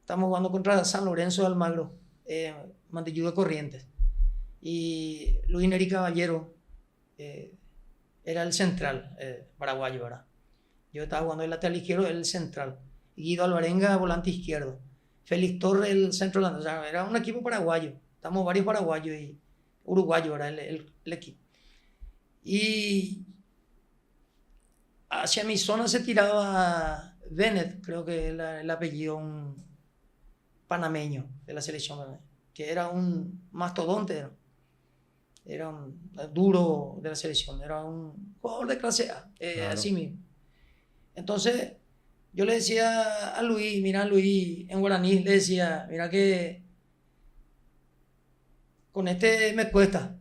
Estamos jugando contra San Lorenzo de Almagro, Mantillú de Corrientes. Y Luis Neri Caballero era el central paraguayo, ¿verdad? Yo estaba jugando el lateral izquierdo, él el central. Guido Alvarenga, volante izquierdo. Félix Torres, el centro delantero. O sea, era un equipo paraguayo. Estamos varios paraguayos y uruguayos, era el equipo. Y hacia mi zona se tiraba Bennett, creo que el apellido, un panameño de la selección, que era un mastodonte, era un duro de la selección, era un jugador de clase A, claro. Así mismo. Entonces yo le decía a Luis, mira Luis, en guaraní le decía, mira que con este me cuesta.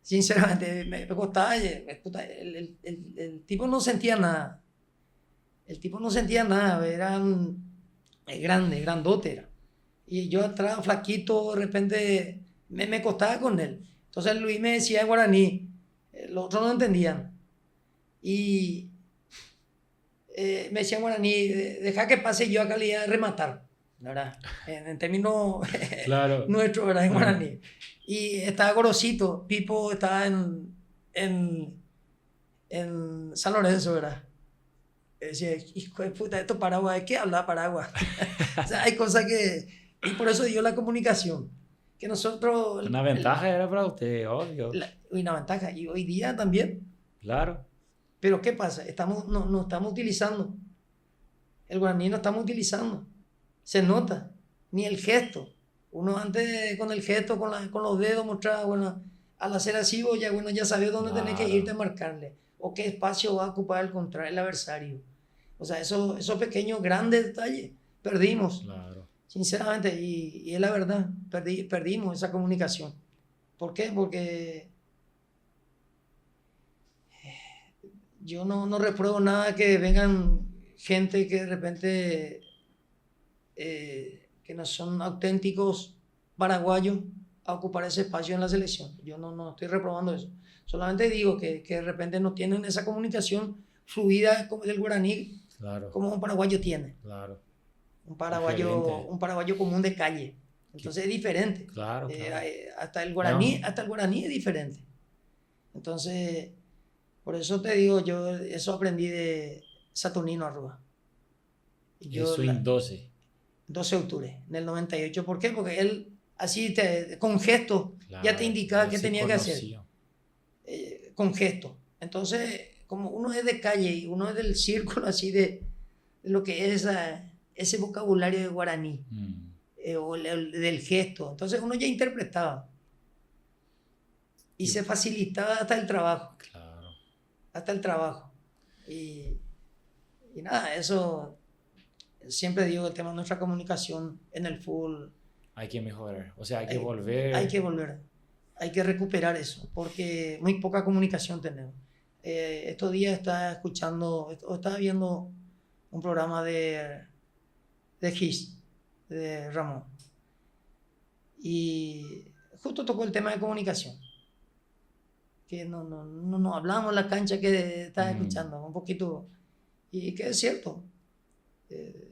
Sinceramente, me costaba. El tipo no sentía nada. El tipo no sentía nada, era grande, grandote era. Y yo atrás, flaquito, de repente me costaba con él. Entonces Luis me decía en guaraní, los otros no entendían. Y me decía en guaraní, deja que pase yo acá le iba a rematar, ¿verdad? En términos claro. Nuestros, ¿verdad? En guaraní. Y estaba Gorosito, Pipo estaba en San Lorenzo, ¿verdad? Decía, hijo de puta, esto Paraguay, ¿qué habla Paraguay? O sea, hay cosas que... Y por eso dio la comunicación. Que nosotros... Una ventaja era para usted, obvio. Una ventaja, y hoy día también. Claro. Pero ¿qué pasa? No estamos utilizando. El guaraní no estamos utilizando. Se nota. Ni el gesto. Uno antes con el gesto, con los dedos mostraba, bueno, al hacer así vos ya sabes dónde tenés que irte a marcarle. O qué espacio va a ocupar el adversario. O sea, esos pequeños, grandes detalles, perdimos. Claro. Sinceramente, y es la verdad, perdimos esa comunicación. ¿Por qué? Porque yo no repruebo nada que vengan gente que de repente que no son auténticos paraguayos a ocupar ese espacio en la selección. Yo no estoy reprobando eso. Solamente digo que de repente no tienen esa comunicación fluida como del guaraní, claro. Como un paraguayo tiene. Claro. Un paraguayo común de calle. Entonces es diferente. Claro, claro. Hasta el guaraní es diferente. Entonces, por eso te digo, yo eso aprendí de Saturnino Arrua. Eso en 12 de octubre, en el 98. ¿Por qué? Porque él, así, con gestos, claro, ya te indicaba qué tenía que hacer. Con gestos. Entonces, como uno es de calle y uno es del círculo, así de lo que es ese vocabulario de guaraní, o del gesto. Entonces, uno ya interpretaba. Y se facilitaba hasta el trabajo. Claro. Hasta el trabajo. Y nada, eso... Siempre digo el tema de nuestra comunicación en el fútbol. Hay que mejorar, o sea, hay que volver. Hay que recuperar eso, porque muy poca comunicación tenemos. Estos días estaba viendo un programa de GIS, de Ramón, y justo tocó el tema de comunicación, que no hablamos en la cancha que estaba escuchando, un poquito, y que es cierto.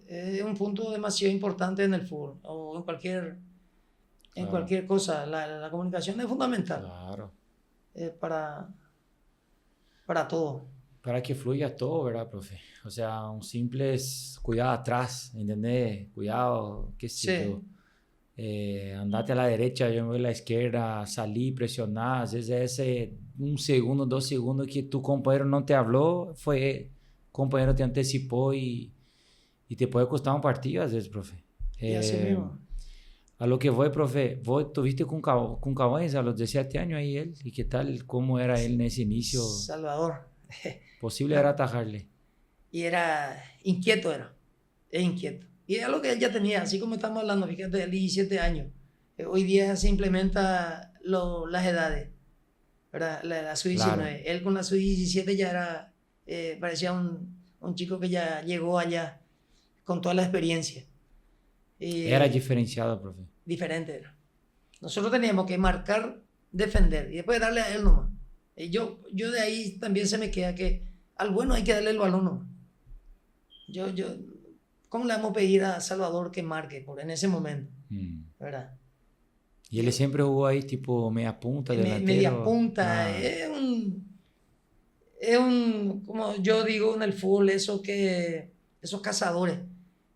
Es un punto demasiado importante en el fútbol o en cualquier cosa. La comunicación es fundamental. Claro. Para todo. Para que fluya todo, ¿verdad, profe? O sea, un simple cuidado atrás, ¿entendés? Cuidado, qué sé yo. Andate a la derecha, yo me voy a la izquierda, salí, presionar. A veces ese 1 segundo, 2 segundos que tu compañero no te habló, compañero te anticipó y te puede costar un partido a veces, profe. Y así mismo. A lo que voy, profe, vos tuviste con Cabañas a los 17 años ahí él, ¿y qué tal? ¿Cómo era él en ese inicio? Salvador. Posible era atajarle. Y era inquieto, es inquieto. Y era lo que él ya tenía, así como estamos hablando, fíjate, de 17 años. Hoy día se implementa las edades, ¿verdad? La sub-19. Claro. Él con la sub-17 ya era, parecía un chico que ya llegó allá con toda la experiencia. Era diferenciado, profe. Diferente era. Nosotros teníamos que marcar, defender y después darle a él nomás. Yo de ahí también se me queda que al bueno hay que darle el balón, ¿no? Yo, ¿cómo le vamos a pedir a Salvador que marque en ese momento? ¿Verdad? Y él siempre jugó ahí tipo media punta, delantero. Media punta, como yo digo en el fútbol, esos cazadores,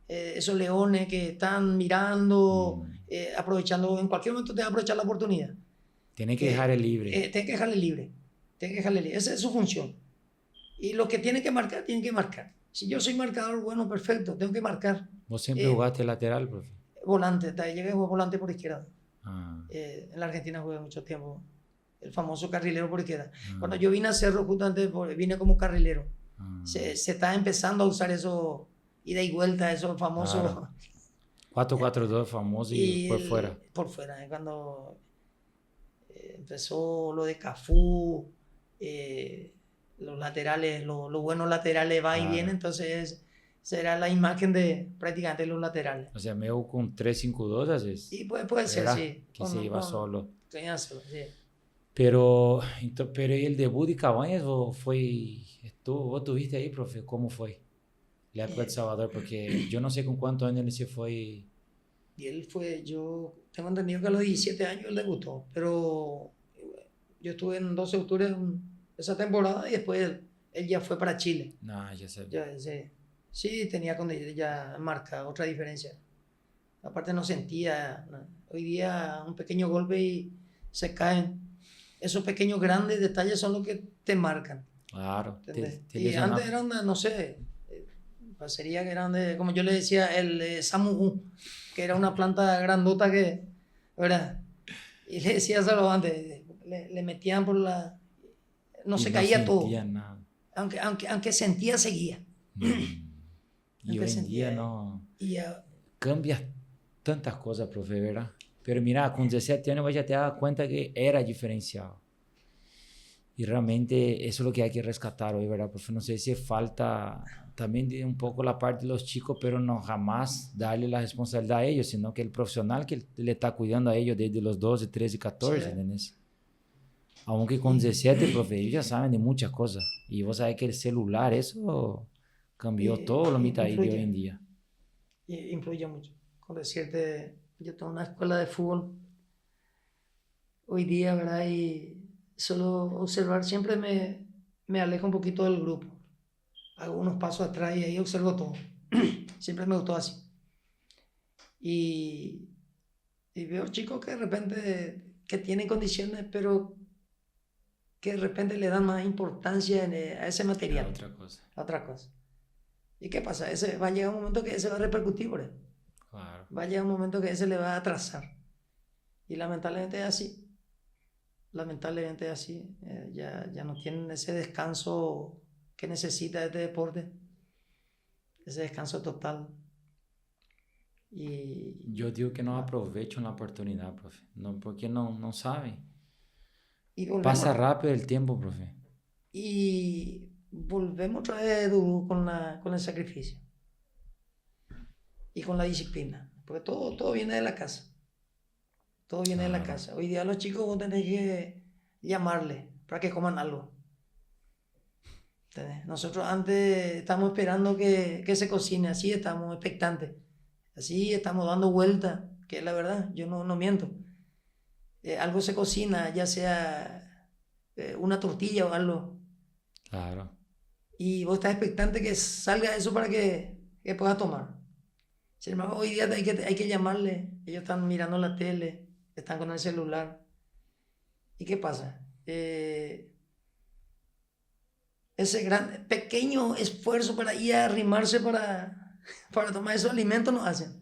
esos leones que están mirando, aprovechando, en cualquier momento te va a aprovechar la oportunidad. Tiene que dejarle libre. Tiene que dejarle libre. Esa es su función. Y lo que tiene que marcar, tiene que marcar. Si yo soy marcador, bueno, perfecto, tengo que marcar. ¿Vos siempre jugaste lateral, profe? Volante, llegué a jugar volante por izquierda. En la Argentina jugué mucho tiempo. El famoso carrilero por izquierda. Cuando yo vine a Cerro, justamente vine como carrilero. Se está empezando a usar eso, ida y vuelta, eso famoso. Claro. 4-4-2 famoso y por fuera. Por fuera, cuando empezó lo de Cafú, los laterales, los buenos laterales va y viene, entonces será la imagen de prácticamente los laterales. O sea, medio con 3-5-2 haces. Sí, puede ser, sí. Que se iba solo. Sí. Pero ¿y el debut de Cabañas vos tuviste ahí, profe? ¿Cómo fue la época de Salvador? Porque yo no sé con cuántos años él se fue. Y él yo tengo entendido que a los 17 años él debutó, pero yo estuve en 12 de octubre esa temporada y después él ya fue para Chile. Ya sé. Sí, tenía con ya marca otra diferencia. Aparte no sentía, hoy día un pequeño golpe y se caen. Esos pequeños grandes detalles son los que te marcan. Claro. Y antes eran, no sé, sería que eran como yo le decía, el Samu, que era una planta grandota que, ¿verdad? Y le decía eso antes, le metían por la... No se caía todo. Nada. Aunque sentía, seguía. Y hoy en día no... Cambia tantas cosas, profe, ¿verdad? Pero mira, con 17 años vos ya te das cuenta que era diferenciado. Y realmente eso es lo que hay que rescatar hoy, ¿verdad? Profe, no sé si falta también de un poco la parte de los chicos, pero no jamás darle la responsabilidad a ellos, sino que el profesional que le está cuidando a ellos desde los 12, 13, 14, sí. ¿Entendés? Aunque con 17, profe, ellos ya saben de muchas cosas. Y vos sabés que el celular, eso cambió todo lo mitad de hoy en día. Influye mucho. Con decirte, yo tengo una escuela de fútbol hoy día, ¿verdad? Y solo observar siempre me aleja un poquito del grupo. Hago unos pasos atrás y ahí observo todo. Siempre me gustó así. Y veo chicos que de repente que tienen condiciones, pero que de repente le dan más importancia a ese material. Otra cosa. ¿Y qué pasa? Va a llegar un momento que ese va a repercutir por él. Claro. Va a llegar un momento que ese le va a atrasar. Y lamentablemente es así. Ya no tienen ese descanso que necesita este deporte. Ese descanso total. Y yo digo que no aprovechan la oportunidad, profe. No, porque no saben. Pasa rápido el tiempo, profe. Y volvemos otra vez duro con el sacrificio. Y con la disciplina. Porque todo viene de la casa. Todo viene de la casa. Hoy día los chicos vos tenés que llamarles para que coman algo. ¿Entendés? Nosotros antes estamos esperando que se cocine. Así estamos expectantes. Así estamos dando vueltas. Que es la verdad. Yo no miento. Algo se cocina, ya sea una tortilla o algo. Claro. Y vos estás expectante que salga eso para que puedas tomar. Sin embargo, hoy día hay que llamarle. Ellos están mirando la tele, están con el celular. ¿Y qué pasa? Ese pequeño esfuerzo para ir a arrimarse para tomar esos alimentos no hacen.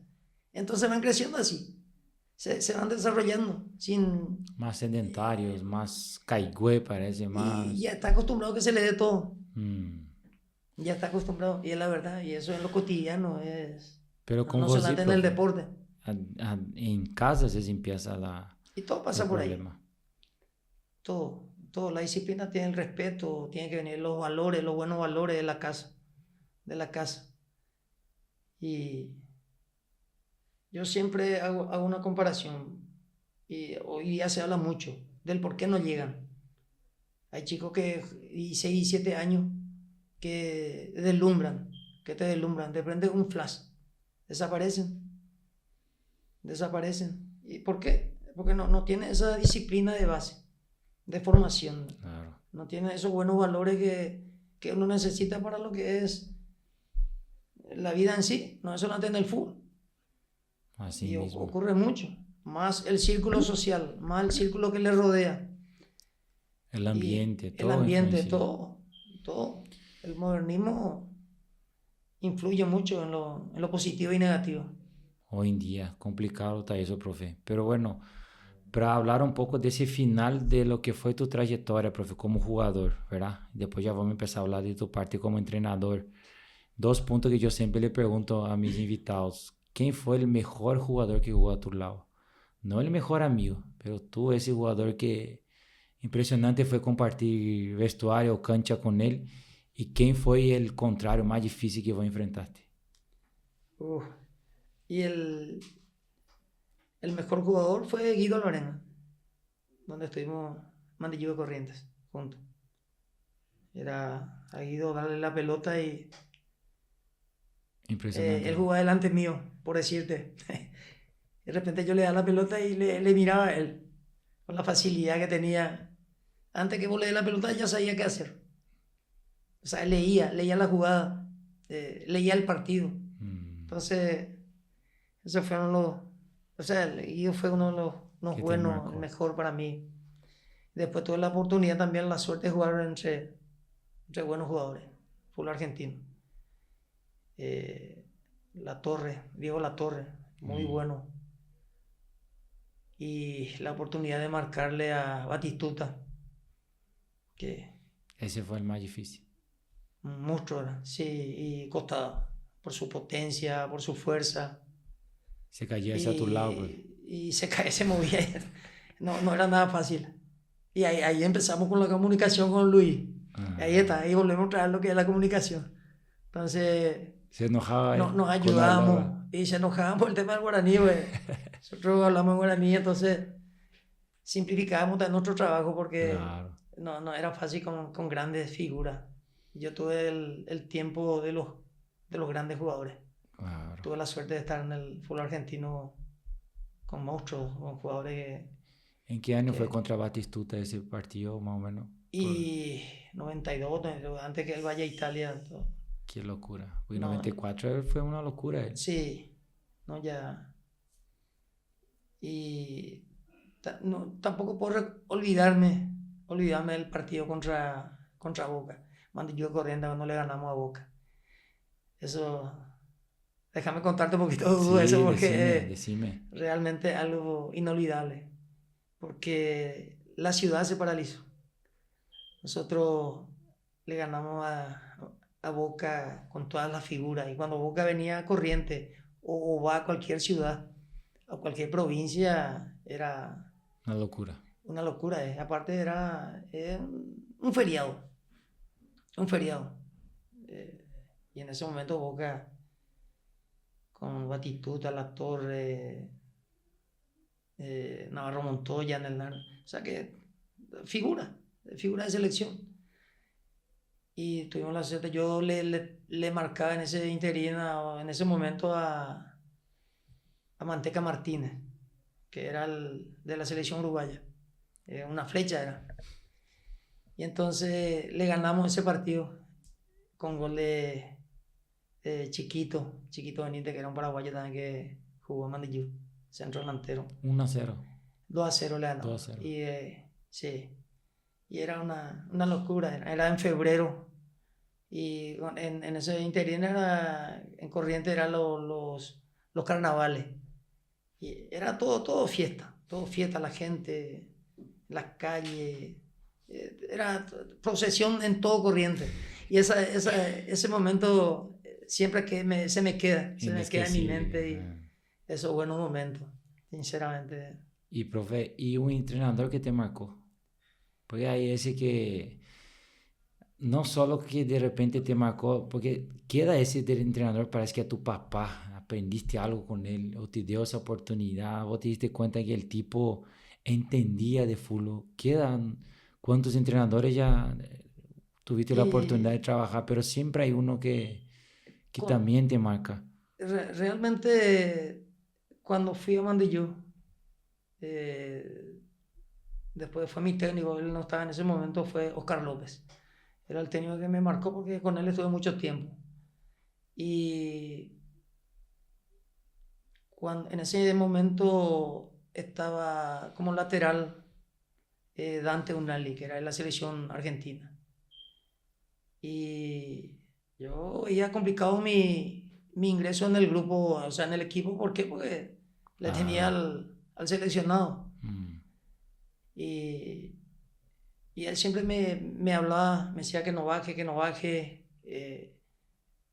Entonces van creciendo así. Se van desarrollando sin... Más sedentarios, más caigüe parece, más... Y ya está acostumbrado que se le dé todo. Ya está acostumbrado, y es la verdad, y eso en lo cotidiano es... Pero con no solamente en el deporte. En casa se empieza y todo pasa por problema. Ahí. Todo. La disciplina tiene el respeto, tiene que venir los valores, los buenos valores de la casa. Y... yo siempre hago una comparación y hoy día se habla mucho del por qué no llegan. Hay chicos que 16 y 7 años que deslumbran, te prenden un flash, desaparecen. ¿Y por qué? Porque no tiene esa disciplina de base, de formación. Claro. No tiene esos buenos valores que uno necesita para lo que es la vida en sí, no es solamente en el fútbol. Así Y mismo. ocurre mucho, más el círculo social, más el círculo que le rodea. El ambiente, Y todo el ambiente, influencia. todo. El modernismo influye mucho en lo positivo y negativo. Hoy en día, complicado está eso, profe. Pero bueno, para hablar un poco de ese final de lo que fue tu trayectoria, profe, como jugador, ¿verdad? Después ya vamos a empezar a hablar de tu parte como entrenador. Dos puntos que yo siempre le pregunto a mis invitados. ¿Quién fue el mejor jugador que jugó a tu lado? No el mejor amigo, pero tú, ese jugador que impresionante fue compartir vestuario o cancha con él. ¿Y quién fue el contrario más difícil que vos enfrentaste? Uf. Y el mejor jugador fue Guido Lorena, donde estuvimos Mandillú de Corrientes juntos. Era a Guido darle la pelota y Impresionante. él jugaba delante mío, por decirte. De repente yo le daba la pelota y le miraba a él, con la facilidad que tenía. Antes que vos le dé la pelota ya sabía qué hacer. O sea, leía la jugada, leía el partido. Entonces, eso fue o sea, el Guido fue uno de los buenos, el mejor para mí. Después tuve la oportunidad también, la suerte de jugar entre buenos jugadores, fútbol argentino. Diego La Torre, muy bueno. Y la oportunidad de marcarle a Batistuta, que Ese fue el más difícil. un monstruo era, sí, y costaba, por su potencia, por su fuerza. Se caía hacia tu lado, pues. Y se movía, no era nada fácil. Y ahí empezamos con la comunicación con Luis. Ahí está, ahí volvemos a traer lo que es la comunicación. Entonces, se enojaba. Nos ayudábamos y se enojaban por el tema del guaraní, pues. Nosotros hablamos en guaraní, entonces simplificábamos también nuestro trabajo porque claro. no era fácil con grandes figuras. Yo tuve el tiempo de los grandes jugadores. Claro. Tuve la suerte de estar en el fútbol argentino con monstruos, con jugadores. ¿En qué año fue contra Batistuta ese partido, más o menos? Y 92, antes que él vaya a Italia. Todo. Qué locura. Y 94 fue una locura. Sí, no ya. Y tampoco puedo olvidarme del partido contra Boca. Mandillú de Corrientes cuando le ganamos a Boca. Eso, déjame contarte un poquito de eso porque decime. Realmente algo inolvidable. Porque la ciudad se paralizó. Nosotros le ganamos a Boca con todas las figuras. Y cuando Boca venía a Corrientes o va a cualquier ciudad, a cualquier provincia, era una locura. Una locura. Aparte era un feriado. Un feriado. Y en ese momento Boca, con Batistuta, La Torre, Navarro Montoya, o sea que figura de selección. Y tuvimos la suerte, yo le marcaba en ese interín, en ese momento a Manteca Martínez, que era de la selección uruguaya, una flecha era. Y entonces le ganamos ese partido con gol de Chiquito Benítez, que era un paraguayo también que jugó en Mandillú, centro delantero. 1-0. 2-0 le ganamos. 2-0. Y sí. Y era una locura, era en febrero. Y en ese interín en Corrientes eran los carnavales. Y era todo fiesta, la gente, las calles. Era procesión en todo Corrientes. Y ese momento siempre que se me queda en mi mente. Y esos buenos momentos, sinceramente. Y profe, ¿y un entrenador que te marcó? Porque hay ese que no solo que de repente te marcó, porque queda ese del entrenador, parece que a tu papá, aprendiste algo con él, o te dio esa oportunidad, o te diste cuenta que el tipo entendía de fútbol. Quedan ¿Cuántos entrenadores ya tuviste la oportunidad de Y trabajar? Pero siempre hay uno que cu- también te marca. realmente cuando fui a Mandillú, eh, después fue mi técnico, él no estaba en ese momento, fue Oscar López. Era el técnico que me marcó porque con él estuve mucho tiempo. Y en ese momento estaba como lateral Dante Unali, que era de la selección argentina. Y yo veía complicado mi ingreso en el grupo, o sea, en el equipo. ¿Por qué? Porque le tenía Claro. al seleccionado. Mm. Y, y él siempre me hablaba, me decía que no baje, que no baje.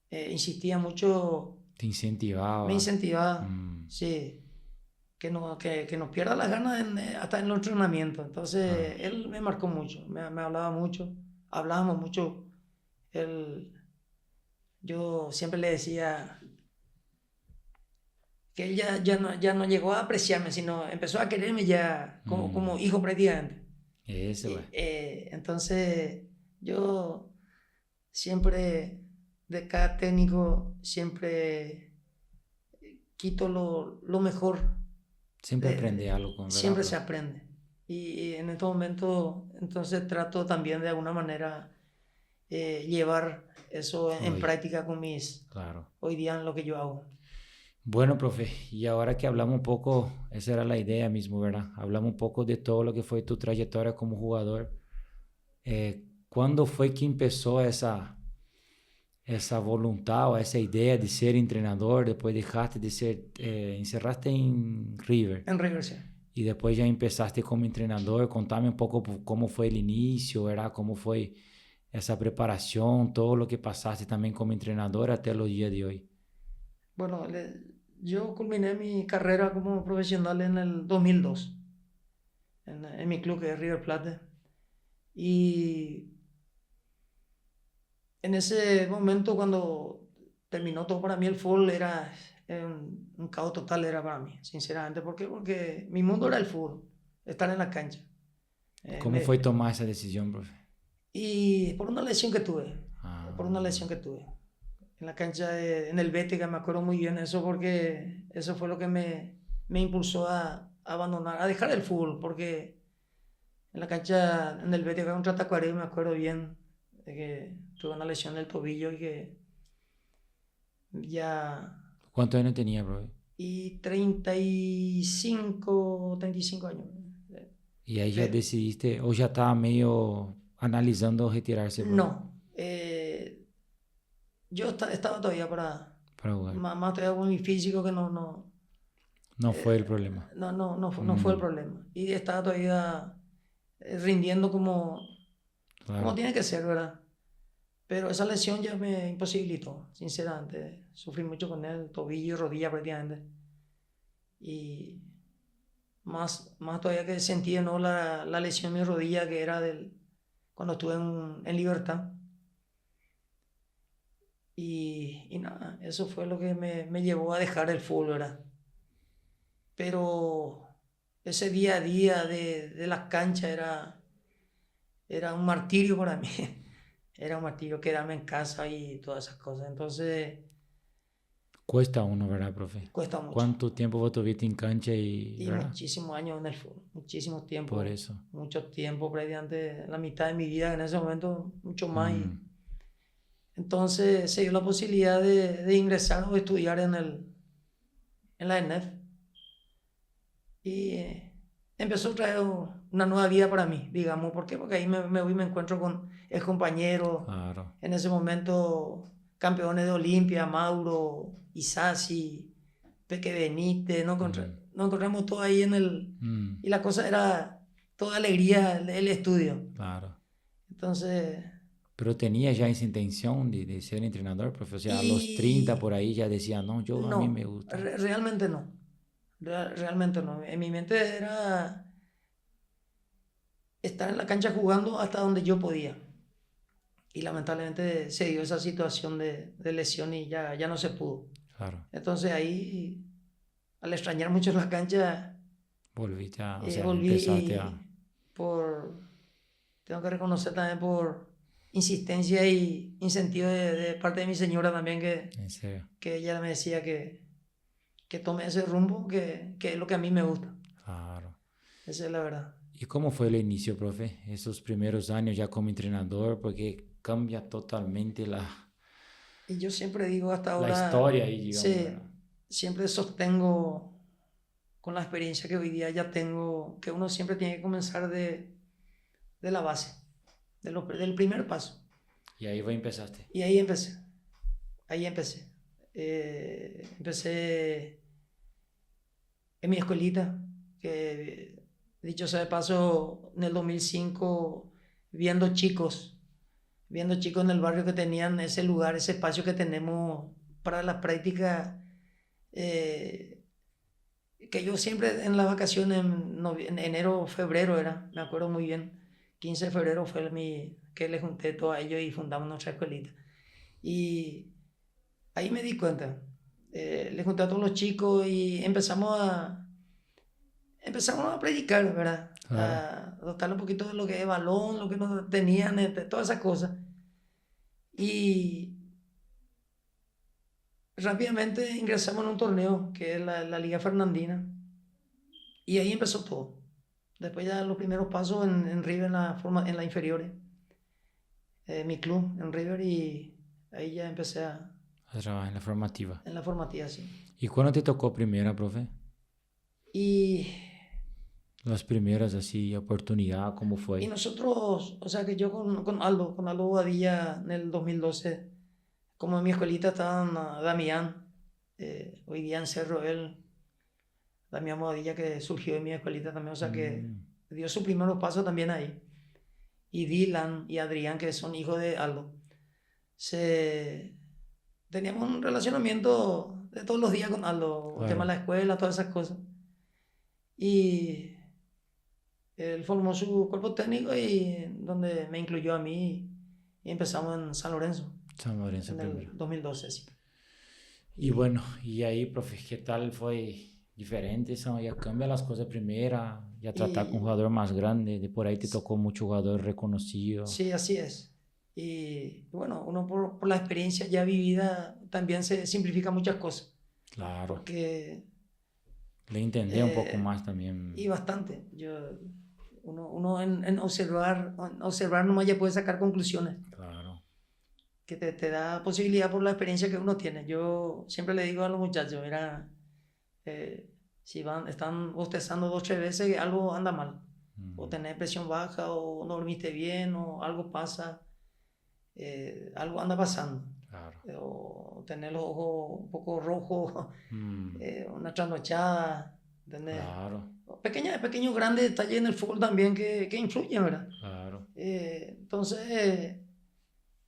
Insistía mucho, Te me incentivaba. incentivaba, Mm. sí, que no pierda las ganas hasta en los entrenamientos. Claro. Entonces, él me marcó mucho, me hablaba mucho, hablábamos mucho. Él, yo siempre le decía que él ya no llegó a apreciarme, sino empezó a quererme ya como Mm. hijo prácticamente. Ese, güey. Entonces, yo siempre, de cada técnico, siempre quito lo mejor. Siempre aprende algo con, ¿verdad, Siempre se profe? aprende. Y en este momento, entonces trato también de alguna manera llevar eso en Hoy, práctica con claro. hoy día en lo que yo hago. Bueno, profe, y ahora que hablamos un poco, esa era la idea mismo, ¿verdad? Hablamos un poco de todo lo que fue tu trayectoria como jugador. ¿Cuándo fue que empezó esa voluntad o esa idea de ser entrenador? Después dejaste de ser, encerraste en River En regresión. y después ya empezaste como entrenador. Contame un poco cómo fue el inicio, ¿verdad? Cómo fue esa preparación, todo lo que pasaste también como entrenador hasta los días de hoy. Bueno, yo culminé mi carrera como profesional en el 2002, en mi club que es River Plate. Y en ese momento, cuando terminó todo para mí, el fútbol era un caos total, era para mí, sinceramente. ¿Por qué? Porque mi mundo era el fútbol, estar en la cancha. Eh, ¿Cómo fue me- tomar esa decisión, profe? y por una lesión que tuve, por una lesión Ah, que tuve. En la cancha, en el Bética, me acuerdo muy bien eso, porque eso fue lo que me impulsó a abandonar, a dejar el fútbol, porque en la cancha, en el Bética contra Tacuarembó, me acuerdo bien de que tuve una lesión del tobillo y que ya... ¿cuántos años tenía, profe? Y 35 años. Y ahí ya Pero, decidiste, o ya estaba medio analizando retirarse, profe, no, yo estaba todavía para jugar. más todavía con mi físico que No fue el problema. no fue el Mm, problema. Y estaba todavía rindiendo como claro. tiene que ser, ¿verdad? Pero esa lesión ya me imposibilitó, sinceramente. Sufrí mucho con él, tobillo y rodilla prácticamente. Y más todavía que sentí, ¿no? La lesión en mi rodilla que era cuando estuve en Libertad. Y nada, eso fue lo que me llevó a dejar el fútbol, ¿verdad? Pero ese día a día de las canchas era un martirio para mí. Era un martirio quedarme en casa y todas esas cosas. Entonces, Cuesta uno, ¿verdad, profe? cuesta mucho. ¿Cuánto tiempo vos tuviste en cancha y, Y verdad? muchísimos años en el fútbol, muchísimo Por tiempo, eso. mucho tiempo, prácticamente la mitad de mi vida en ese momento, mucho más. Y Mm, entonces se dio la posibilidad de ingresar o estudiar en la ENEF. Y empezó a traer una nueva vida para mí, digamos. ¿Por qué? Porque ahí me voy y me encuentro con el compañero, claro. en ese momento campeones de Olimpia, Mauro, Isasi, Peque Benítez, Mm, nos encontramos todos ahí mm, y la cosa era toda alegría el estudio. claro. Entonces, Pero tenía ya esa intención de ser entrenador, profe. O sea, a los 30 y por ahí ya decía, no, a mí me no, gusta. realmente no, realmente no. En mi mente era estar en la cancha jugando hasta donde yo podía. Y lamentablemente se dio esa situación de lesión y ya no se pudo. Claro. Entonces ahí, al extrañar mucho la cancha, Volviste a, o sea, volví empezaste a... y por tengo que reconocer también por insistencia y incentivo de parte de mi señora también, En serio. que ella me decía que tome ese rumbo, que es lo que a mí me gusta. Claro. Esa es la verdad. ¿Y cómo fue el inicio, profe? Esos primeros años ya como entrenador, porque cambia totalmente Y yo siempre digo hasta la ahora, historia ahí, digamos, sí, ¿verdad? siempre sostengo con la experiencia que hoy día ya tengo, que uno siempre tiene que comenzar de la base, del primer paso. Y ahí empezaste. Y ahí empecé, ahí empecé. Empecé en mi escuelita, que dicho sea de paso, en el 2005, viendo chicos en el barrio que tenían ese lugar, ese espacio que tenemos para la práctica, que yo siempre en las vacaciones, en enero, febrero era, me acuerdo muy bien, 15 de febrero fue que le junté todo a ellos y fundamos nuestra escuelita. Y ahí me di cuenta, le junté a todos los chicos y empezamos a predicar, ¿verdad? Claro. A adoptar un poquito de lo que es balón, lo que nos tenían, todas esas cosas. Y rápidamente ingresamos en un torneo que es la Liga Fernandina. Y ahí empezó todo. Después ya los primeros pasos en River, en la inferiores. Mi club en River, y ahí ya empecé A trabajar en la formativa. en la formativa, sí. ¿Y cuándo te tocó primera, profe? Y, Las primeras así, oportunidad, ¿cómo y fue? nosotros, o sea que yo con Aldo Bobadilla en el 2012, como en mi escuelita estaban Damián, hoy día en Cerro, Damián Bobadilla, que surgió en mi escuelita también, o sea que Mm, dio sus primeros pasos también ahí. Y Dylan y Adrián, que son hijos de Aldo, teníamos un relacionamiento de todos los días con Aldo, el tema de claro. la escuela, todas esas cosas. Y él formó su cuerpo técnico y donde me incluyó a mí, y empezamos en San Lorenzo San Lorenzo en primero. el 2012, sí. Y Y, bueno, y ahí, profe, ¿qué tal fue? Diferente, eso ya cambia las cosas primera, ya tratar con un y jugador más grande, de por ahí te tocó mucho jugador reconocido. sí, así es. Y bueno, uno por la experiencia ya vivida también se simplifica muchas cosas, Claro, porque le entendí un poco más y también. bastante. Uno en observar nomás ya puede sacar conclusiones, Claro, que te da posibilidad por la experiencia que uno tiene. Yo siempre le digo a los muchachos, mira, si están bostezando 2 o 3 veces, algo anda mal. O mm, tenés presión baja, o no dormiste bien, o algo pasa, algo anda pasando. claro, O tener los ojos un poco rojos, mm, una trasnochada, ¿entendés? claro, Pequeños grandes detalles en el fútbol también que influyen, ¿verdad? claro. Entonces,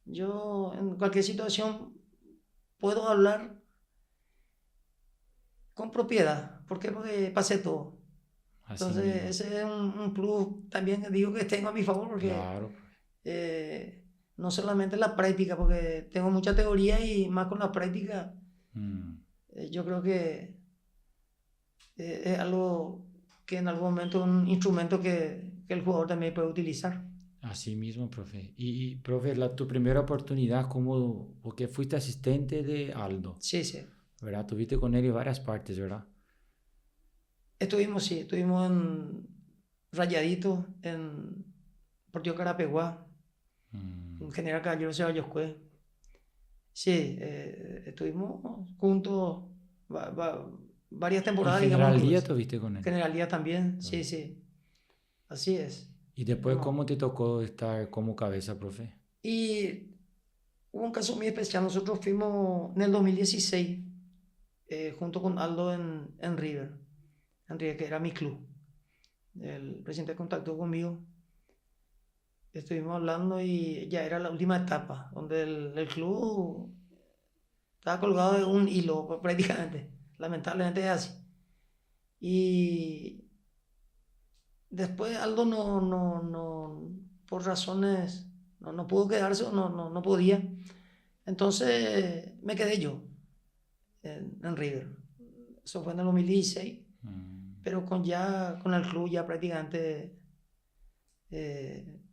yo en cualquier situación puedo hablar con propiedad. ¿Por qué? Porque pasé todo. Así Entonces, mismo. ese es un plus también, digo, que tengo a mi favor, porque Claro, profe. no solamente la práctica, porque tengo mucha teoría, y más con la práctica, Mm, yo creo que es algo que en algún momento, un instrumento que el jugador también puede utilizar. así mismo, profe. Profe, tu primera oportunidad, ¿cómo? Porque fuiste asistente de Aldo, Sí, sí. ¿verdad? Tuviste con él en varias partes, ¿verdad? Estuvimos en Rayadito, en Partido Carapeguá, Mm. en General Caballero Ceballos. Sí, estuvimos juntos varias ¿Y temporadas, digamos, en General Día clubes. tuviste con él? Generalía también, Ah. sí, sí, así es. ¿Y después No. cómo te tocó estar como cabeza, profe? Y hubo un caso muy especial. Nosotros fuimos en el 2016, junto con Aldo en River, que era mi club. El presidente contactó conmigo, estuvimos hablando y ya era la última etapa, donde el club estaba colgado de un hilo prácticamente. Lamentablemente es así. Y después Aldo por razones, no pudo quedarse, o no podía. Entonces me quedé yo en River. Eso fue en el 2016, Mm, pero con el club ya prácticamente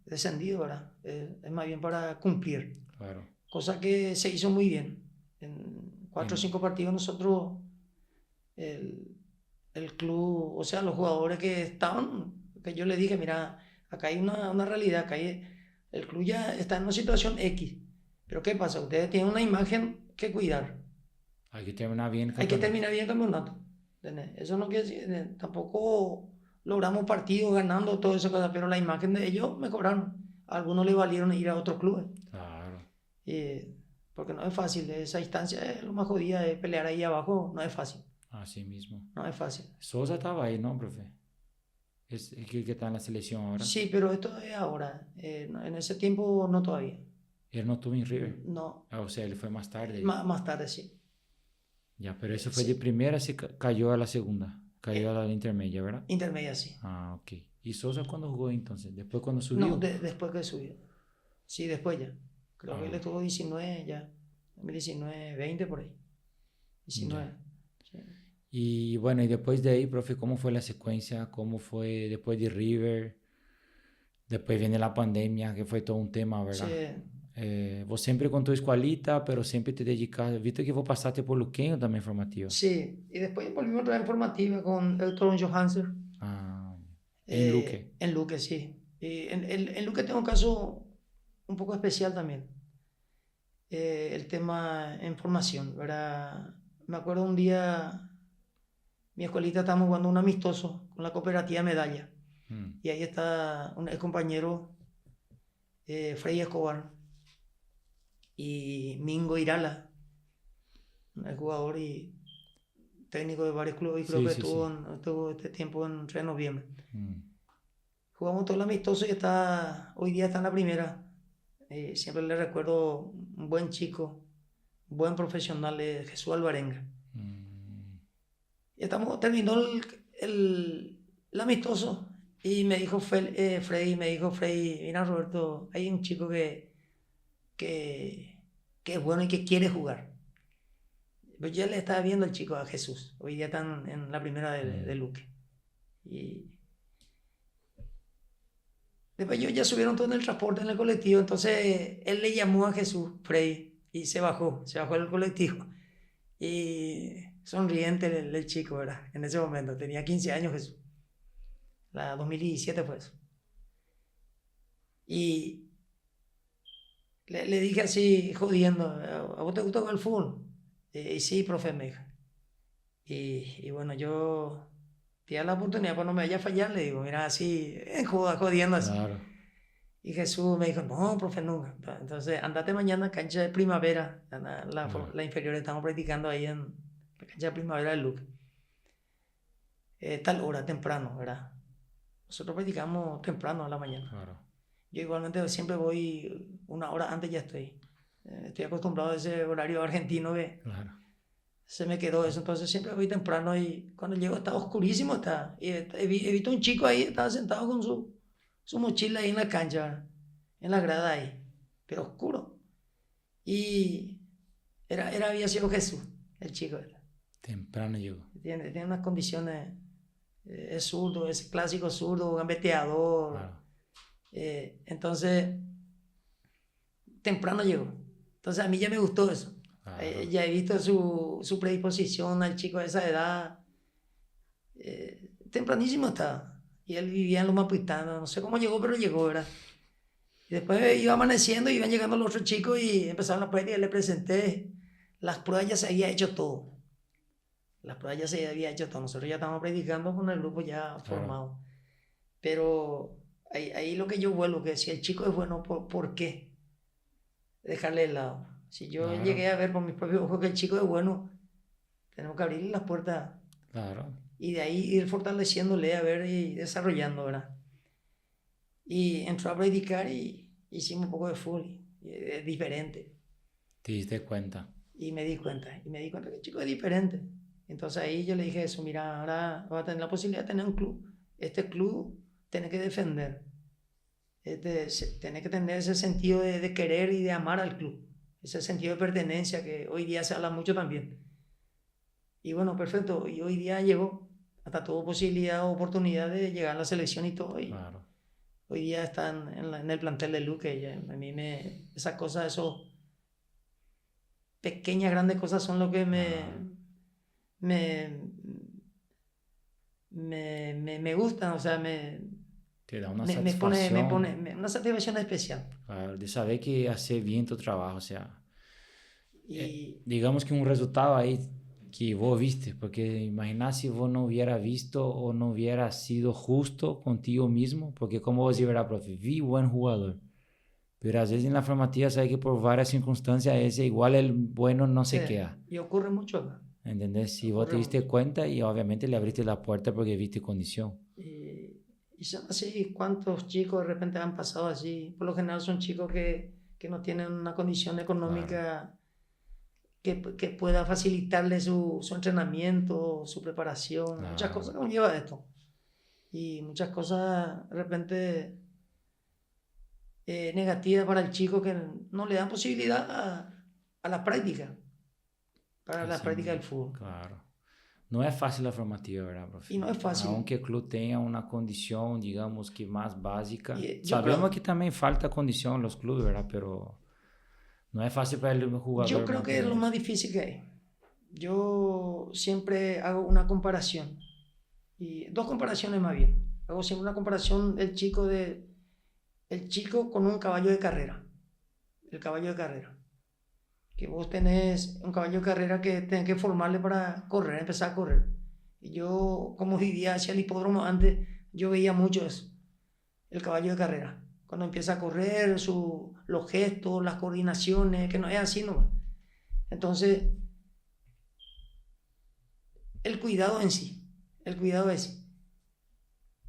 descendido, ¿verdad? Es más bien para cumplir. Claro. Cosa que se hizo muy bien. En 4 o 5 partidos nosotros, el club, o sea, los jugadores que estaban, que yo les dije, mira, acá hay una realidad, acá el club ya está en una situación X. Pero ¿qué pasa? Ustedes tienen una imagen que cuidar. Hay que terminar bien el Hay que campeonato. terminar bien el campeonato. ¿Entendés? Eso no quiere decir, tampoco logramos partidos ganando todas esas cosas, pero la imagen de ellos mejoraron. A algunos le valieron ir a otros clubes. Claro. Porque no es fácil, esa instancia es lo más jodida, de pelear ahí abajo, no es fácil. Así mismo. No es fácil. Sosa estaba ahí, ¿no, profe? Es el que está en la selección ahora. Sí, pero esto es ahora. En ese tiempo no todavía. Él no estuvo en River. No. O sea, él fue más tarde. Más tarde, sí. Ya, pero eso fue Sí. de primera, se cayó a la segunda. Cayó a la intermedia, ¿verdad? Intermedia, sí. Ah, ok. ¿Y Sosa cuándo jugó entonces? ¿Después cuando subió? No, después que subió. Sí, después ya. Creo que él Ah. estuvo 19 ya. 2019, 20 por ahí. 19. Sí. Y bueno, y después de ahí, profe, ¿cómo fue la secuencia? ¿Cómo fue después de River? Después viene la pandemia, que fue todo un tema, ¿verdad? Sí. Vos siempre con tu escuelita, pero siempre te dedicas. Viste que vos pasaste por Luqueño también formativo. Sí, y después volvimos otra vez formativa con Elton Johansen. Ah, en Luque. En Luque, sí. En Luque tengo un caso un poco especial también. El tema en formación, ¿verdad? Me acuerdo un día, mi escuelita estábamos jugando un amistoso con la cooperativa Medalla. Y ahí está un ex compañero, Freddy Escobar, y Mingo Irala, un jugador y técnico de varios clubes, y creo que estuvo este tiempo en noviembre. Jugamos todo el amistoso y hoy día está en la primera. Siempre le recuerdo un buen chico, un buen profesional, Jesús Alvarenga. Y terminó el amistoso y me dijo Freddy, mira Roberto, hay un chico que es bueno y que quiere jugar. Pues yo le estaba viendo al chico, a Jesús. Hoy día están en la primera de Luque. Y después ya subieron todo en el transporte, en el colectivo. Entonces él le llamó a Jesús, Freddy, y se bajó del colectivo. Y sonriente el chico, ¿verdad? En ese momento, tenía 15 años Jesús. La 2017 fue eso. Y le dije así, jodiendo, ¿a vos te gusta jugar al fútbol? Y sí, profe, me dijo. Y bueno, yo te da la oportunidad, pues no me vaya a fallar, le digo, mira, así, jodiendo así. Claro. Y Jesús me dijo, no, profe, nunca. Entonces, andate mañana a cancha de Primavera, la inferior, estamos practicando ahí en la cancha de Primavera de Luque. Tal hora, temprano, ¿verdad? Nosotros practicamos temprano a la mañana. Claro. Yo igualmente siempre voy una hora antes, ya estoy. Estoy acostumbrado a ese horario argentino que se me quedó eso. Entonces siempre voy temprano y cuando llego está oscurísimo. Y he visto un chico ahí, estaba sentado con su mochila ahí en la cancha, en la grada ahí, pero oscuro. Y había sido Jesús, el chico. Temprano llegó. Tiene unas condiciones, es zurdo, es clásico zurdo, gambeteador. Claro. Entonces, temprano llegó. Entonces a mí ya me gustó eso. Claro. Ya he visto su predisposición al chico de esa edad. Tempranísimo estaba. Y él vivía en Loma Puitano. No sé cómo llegó, pero llegó, ¿verdad? Y después iba amaneciendo, iban llegando los otros chicos y empezaron las pruebas y le presenté. Las pruebas ya se había hecho todo. Nosotros ya estábamos predicando con el grupo ya formado. Pero ahí lo que yo vuelvo, que si el chico es bueno, ¿por qué dejarle de lado? Si yo llegué a ver por mis propios ojos que el chico es bueno, tenemos que abrirle las puertas. Claro. Y de ahí ir fortaleciéndole, a ver, y desarrollando, ¿verdad? Y entró a predicar y hicimos un poco de fútbol. Es diferente. ¿Te diste cuenta? Y me di cuenta que el chico es diferente. Entonces ahí yo le dije eso, mira, ahora vas a tener la posibilidad de tener un club. Este club tiene que defender. Tiene que tener ese sentido de querer y de amar al club. Ese sentido de pertenencia que hoy día se habla mucho también. Y bueno, perfecto. Y hoy día llegó. Hasta tuvo posibilidad o oportunidad de llegar a la selección y todo. hoy día están en el plantel de Luque. Ya, a mí esas cosas, esos pequeñas, grandes cosas son lo que me, me gustan, o sea, te da una me satisfacción. pone una satisfacción especial. Claro, de saber que hace bien tu trabajo, o sea, Y digamos que un resultado ahí que vos viste, porque imagina si vos no hubiera visto o no hubiera sido justo contigo mismo, porque como vos dirás, profe, vi buen jugador, pero a veces en la formativa sabe que por varias circunstancias ese igual el bueno no sí, se queda, y ocurre mucho acá, ¿entendés? Si vos te ocurre diste mucho. cuenta y obviamente le abriste la puerta porque viste condición. Y son así, ¿cuántos chicos de repente han pasado así? Por lo general son chicos que no tienen una condición Claro. económica que pueda facilitarle su entrenamiento, su preparación, muchas cosas Claro. conlleva esto. Y muchas cosas de repente negativas para el chico que no le dan posibilidad a la práctica, para la Así práctica mismo, del fútbol. claro. No es fácil la formativa, ¿verdad, profe? Y no es fácil. Aunque el club tenga una condición, digamos que más básica. Y yo Sabemos que creo, también falta condición en los clubes, ¿verdad? Pero no es fácil para el yo jugador creo que es lo mantener más eso. difícil que hay. Yo siempre hago una comparación, y dos comparaciones más bien. Hago siempre una comparación el chico con un caballo de carrera. El caballo de carrera. Que vos tenés un caballo de carrera que tenés que formarle para correr, empezar a correr. Y yo, como vivía hacia el hipódromo antes, yo veía mucho eso, el caballo de carrera. Cuando empieza a correr, los gestos, las coordinaciones, que no es así nomás. Entonces, el cuidado en sí, el cuidado en sí.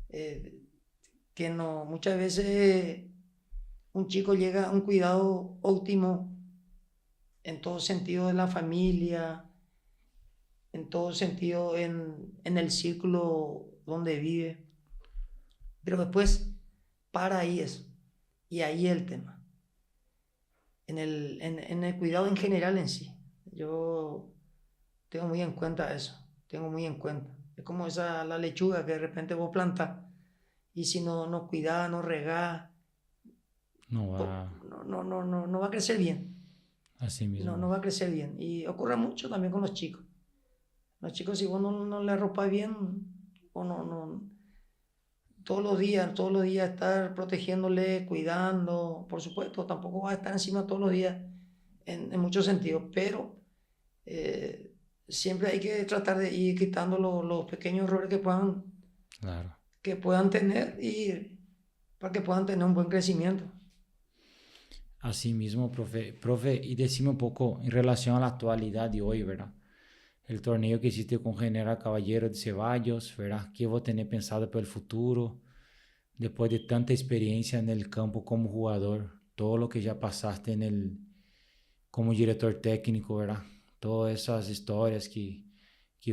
Eh, que no, muchas veces un chico llega a un cuidado óptimo en todo sentido de la familia, en todo sentido en el círculo donde vive, pero después para ahí eso, y ahí el tema, en el cuidado en general en sí. Yo tengo muy en cuenta eso, tengo muy en cuenta. Es como la lechuga que de repente vos plantás y si no cuidás, no regás, No va no va a crecer bien. así No mismo. va a crecer bien. Y ocurre mucho también con los chicos. Los chicos, si vos no le arropas bien, o todos los días estar protegiéndole, cuidando, por supuesto, tampoco va a estar encima todos los días en muchos sentidos, pero eh, siempre hay que tratar de ir quitando los pequeños errores Claro. que puedan tener y para que puedan tener un buen crecimiento. Así mismo, profe. Profe, y decime un poco en relación a la actualidad de hoy, ¿verdad? El torneo que hiciste con General Caballero de Ceballos, ¿verdad? ¿Qué vos tenés pensado para el futuro? Después de tanta experiencia en el campo como jugador, todo lo que ya pasaste como director técnico, ¿verdad? Todas esas historias que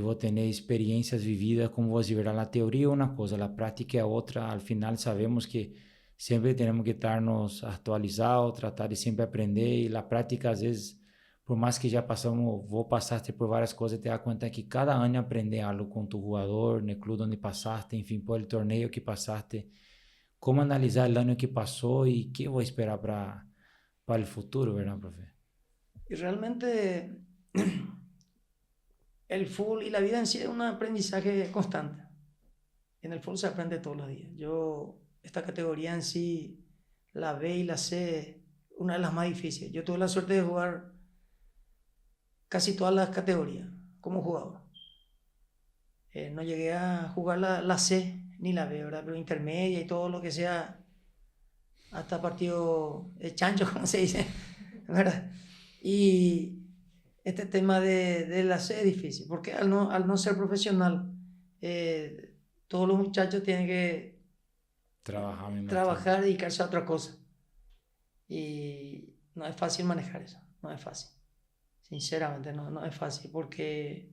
vos tenés, experiencias vividas, como vos decís, ¿verdad? La teoría es una cosa, la práctica es otra. Al final sabemos que siempre tenemos que estarnos actualizados, tratar de siempre aprender y la práctica a veces, por más que ya pasamos, vos pasaste por varias cosas, te das cuenta que cada año aprendes algo con tu jugador, en el club donde pasaste, en fin, por el torneo que pasaste. ¿Cómo analizar el año que pasó y qué voy a esperar para el futuro, verdad, profe? Y realmente el fútbol y la vida en sí es un aprendizaje constante. En el fútbol se aprende todos los días. Esta categoría en sí, la B y la C, una de las más difíciles. Yo tuve la suerte de jugar casi todas las categorías como jugador. No llegué a jugar la C ni la B, ¿verdad? Pero intermedia y todo lo que sea, hasta partido de chancho, como se dice, ¿verdad? Y este tema de la C es difícil, porque al no ser profesional, todos los muchachos tienen que Trabajar al mismo tiempo. trabajar y dedicarse a otra cosa. Y no es fácil manejar eso, no es fácil. Sinceramente, no es fácil, porque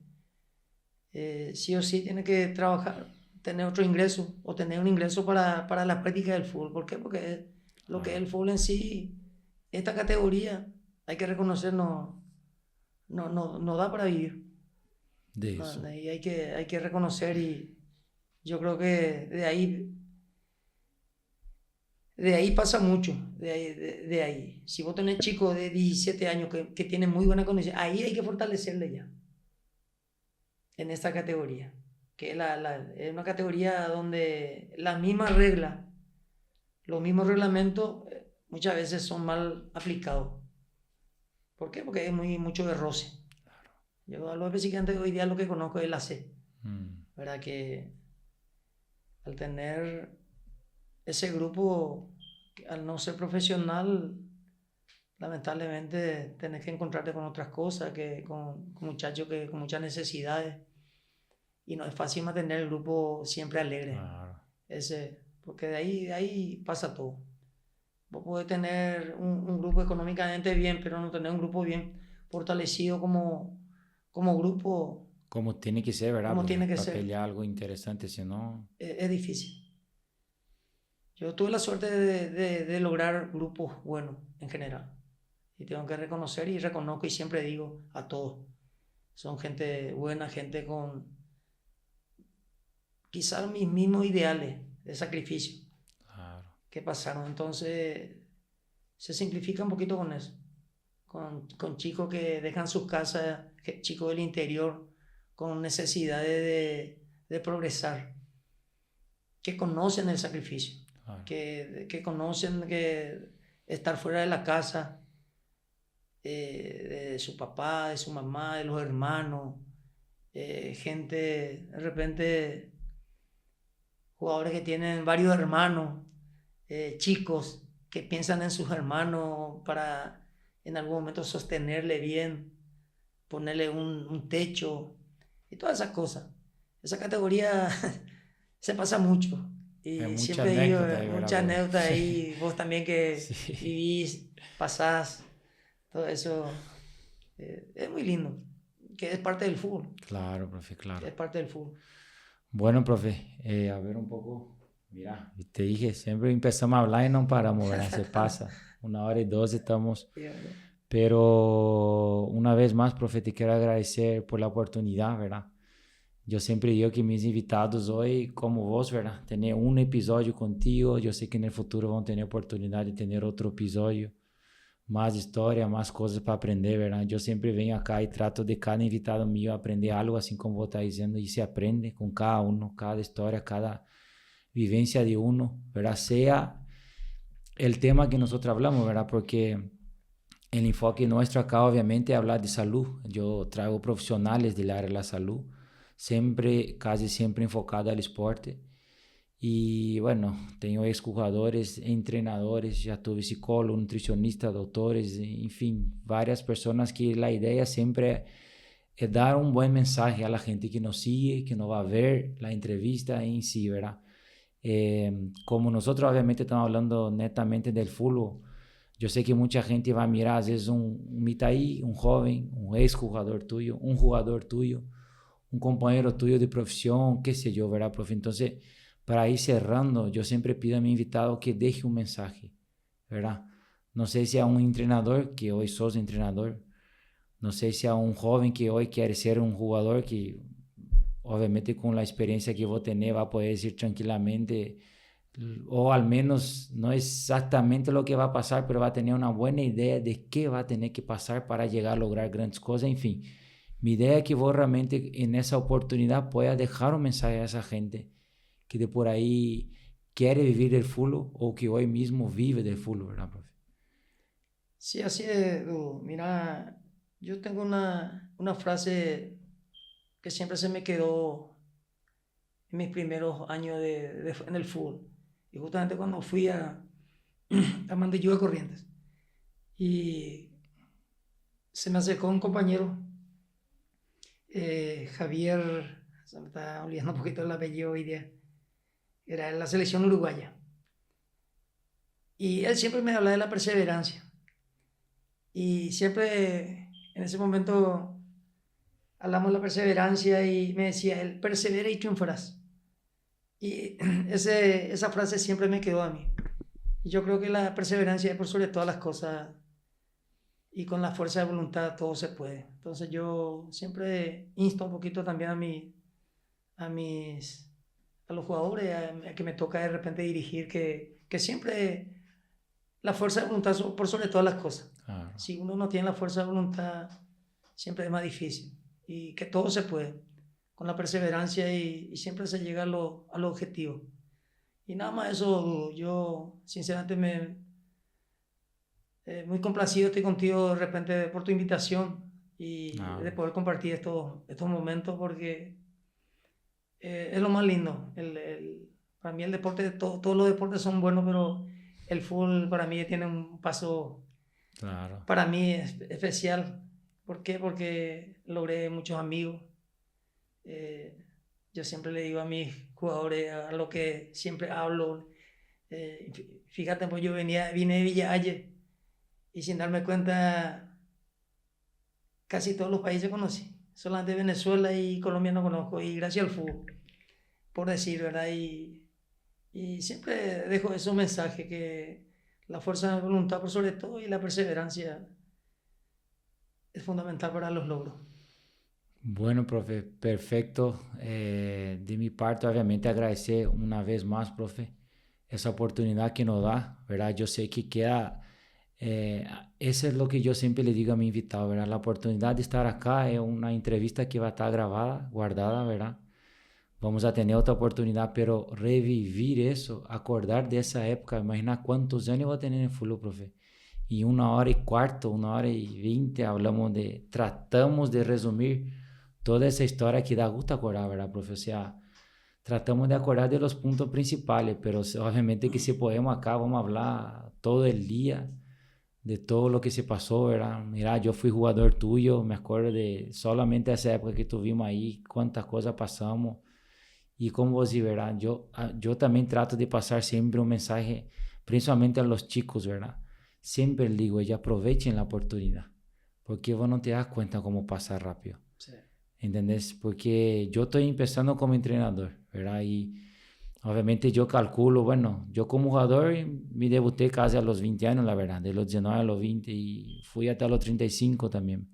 sí o sí tiene que trabajar, tener otro ingreso o tener un ingreso para la práctica del fútbol. ¿Por qué? Porque lo que es Claro. el fútbol en sí, esta categoría, hay que reconocer, no da para vivir. De eso. Y hay que reconocer, y yo creo que de ahí de ahí pasa mucho, de ahí. Si vos tenés chicos de 17 años que tienen muy buena condición, ahí hay que fortalecerle ya, en esta categoría, que es una categoría donde las mismas reglas, los mismos reglamentos muchas veces son mal aplicados. ¿Por qué? Porque hay mucho de roce. Yo a los específicamente hoy día lo que conozco es la C, ¿verdad? Que al tener ese grupo, al no ser profesional, lamentablemente tenés que encontrarte con otras cosas, con muchachos con muchas necesidades, y no es fácil mantener el grupo siempre alegre. Porque de ahí pasa todo. Vos podés tener un grupo económicamente bien, pero no tener un grupo bien fortalecido como grupo. Como tiene que ser, ¿verdad? Como tiene que para ser. pelear algo interesante, si no... Es difícil. Yo tuve la suerte de lograr grupos buenos en general. Y tengo que reconocer y reconozco y siempre digo a todos. Son gente buena, gente con quizás mis mismos ideales de sacrificio. Claro. Que pasaron. Entonces se simplifica un poquito con eso. Con chicos que dejan sus casas, chicos del interior, con necesidades de progresar, que conocen el sacrificio, claro. que conocen que estar fuera de la casa, de su papá, de su mamá, de los hermanos, gente, de repente, jugadores que tienen varios hermanos, chicos que piensan en sus hermanos para en algún momento sostenerle bien, ponerle un techo y todas esas cosas. Esa categoría se pasa mucho. Y siempre digo, mucha anécdota ahí, vos también que sí. Vivís, pasás, todo eso es muy lindo, que es parte del fútbol. Claro, profe, claro. Es parte del fútbol. Bueno, profe, a ver un poco, mira, te dije, siempre empezamos a hablar y no paramos, ¿verdad? Se pasa, 1 hora y 12 estamos. Pero una vez más, profe, te quiero agradecer por la oportunidad, ¿verdad? Yo siempre digo que mis invitados hoy, como vos, ¿verdad? Tener un episodio contigo, yo sé que en el futuro van a tener oportunidad de tener otro episodio, más historia, más cosas para aprender, ¿verdad? Yo siempre vengo acá y trato de cada invitado mío aprender algo, así como vos estás diciendo, y se aprende con cada uno, cada historia, cada vivencia de uno, ¿verdad? Sea el tema que nosotros hablamos, ¿verdad? Porque el enfoque nuestro acá obviamente es hablar de salud. Yo traigo profesionales del área de la salud, casi siempre enfocado al esporte. Y bueno, tengo exjugadores, entrenadores, ya tuve psicólogo, nutricionista, doctores, en fin, varias personas que la idea siempre es dar un buen mensaje a la gente que nos sigue, que nos va a ver la entrevista en sí, ¿verdad? Como nosotros obviamente estamos hablando netamente del fútbol, yo sé que mucha gente va a mirar, a veces un Mitaí, un joven, un exjugador tuyo, un jugador tuyo, un compañero tuyo de profesión, qué sé yo, ¿verdad, profe? Entonces, para ir cerrando, yo siempre pido a mi invitado que deje un mensaje, ¿verdad? No sé si a un entrenador, que hoy sos entrenador, no sé si a un joven que hoy quiere ser un jugador, que obviamente con la experiencia que vos tenés va a poder decir tranquilamente, o al menos no es exactamente lo que va a pasar, pero va a tener una buena idea de qué va a tener que pasar para llegar a lograr grandes cosas, en fin. Mi idea es que vos realmente en esa oportunidad puedas dejar un mensaje a esa gente que de por ahí quiere vivir del fútbol o que hoy mismo vive del fútbol, ¿verdad, profe? Sí, así es, Hugo. Mira, yo tengo una frase que siempre se me quedó en mis primeros años en el fútbol. Y justamente cuando fui a Mandillú de Corrientes. Y se me acercó un compañero, Javier, se me está olvidando un poquito el apellido hoy día, era en la selección uruguaya. Y él siempre me hablaba de la perseverancia. Y siempre en ese momento hablamos de la perseverancia y me decía, él persevera y triunfarás. Y esa frase siempre me quedó a mí. Y yo creo que la perseverancia es por sobre todas las cosas, y con la fuerza de voluntad todo se puede. Entonces yo siempre insto un poquito también a los jugadores, a que me toca de repente dirigir, que que siempre la fuerza de voluntad por sobre todas las cosas. Claro. Si uno no tiene la fuerza de voluntad, siempre es más difícil. Y que todo se puede, con la perseverancia y siempre se llega a lo objetivo. Y nada más eso, yo sinceramente muy complacido estoy contigo de repente por tu invitación y de poder compartir estos momentos porque es lo más lindo. Para mí el deporte, todos los deportes son buenos, pero el fútbol para mí tiene un paso para mí especial. ¿Por qué? Porque logré muchos amigos. Yo siempre le digo a mis jugadores, a lo que siempre hablo, fíjate, pues yo vine de Villa Aye y sin darme cuenta casi todos los países conocí. Solamente Venezuela y Colombia no conozco y gracias al fútbol, por decir, ¿verdad? Y siempre dejo esos mensajes que la fuerza de voluntad por sobre todo y la perseverancia es fundamental para los logros. Bueno, profe, perfecto. De mi parte, obviamente, agradecer una vez más, profe, esa oportunidad que nos da, ¿verdad? Yo sé que queda, eso es lo que yo siempre le digo a mi invitado, ¿verdad? La oportunidad de estar acá es una entrevista que va a estar grabada, guardada, ¿verdad? Vamos a tener otra oportunidad, pero revivir eso, acordar de esa época, imagina cuántos años va a tener en fútbol, profe. Y 1 hora y cuarto, 1 hora y 20 tratamos de resumir toda esa historia que da gusto acordar, ¿verdad, profe? O sea, tratamos de acordar de los puntos principales, pero obviamente que si podemos acá vamos a hablar todo el día de todo lo que se pasó, ¿verdad? Mira, yo fui jugador tuyo, me acuerdo de solamente esa época que tuvimos ahí, cuántas cosas pasamos. Y como vos decís, ¿verdad? Yo también trato de pasar siempre un mensaje, principalmente a los chicos, ¿verdad? Siempre les digo, ellos aprovechen la oportunidad, porque vos no te das cuenta cómo pasa rápido. Sí. ¿Entendés? Porque yo estoy empezando como entrenador, ¿verdad? Y obviamente yo calculo, bueno, yo como jugador me debuté casi a los 20 años, la verdad, de los 19 a los 20 y fui hasta los 35 también.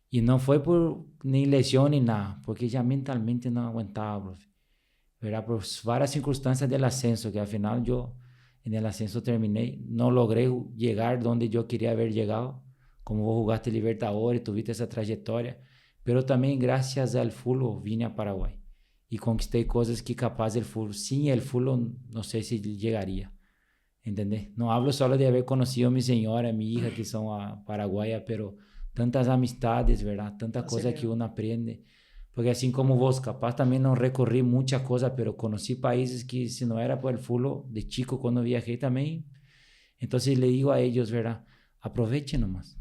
Y no fue por ni lesión ni nada, porque ya mentalmente no aguantaba, profe. ¿Verdad? Por varias circunstancias del ascenso, que al final yo en el ascenso terminé, no logré llegar donde yo quería haber llegado, como vos jugaste Libertadores, tuviste esa trayectoria, pero también gracias al fútbol vine a Paraguay y conquisté cosas que capaz del fútbol, sin el fútbol no sé si llegaría, ¿entendés? No hablo solo de haber conocido a mi señora, a mi hija que son paraguayas, pero tantas amistades, ¿verdad? Tantas cosas que uno aprende. Porque así como vos, capaz también no recorrí muchas cosas, pero conocí países que si no era por el fútbol, de chico cuando viajé también. Entonces le digo a ellos, ¿verdad? Aprovechen nomás.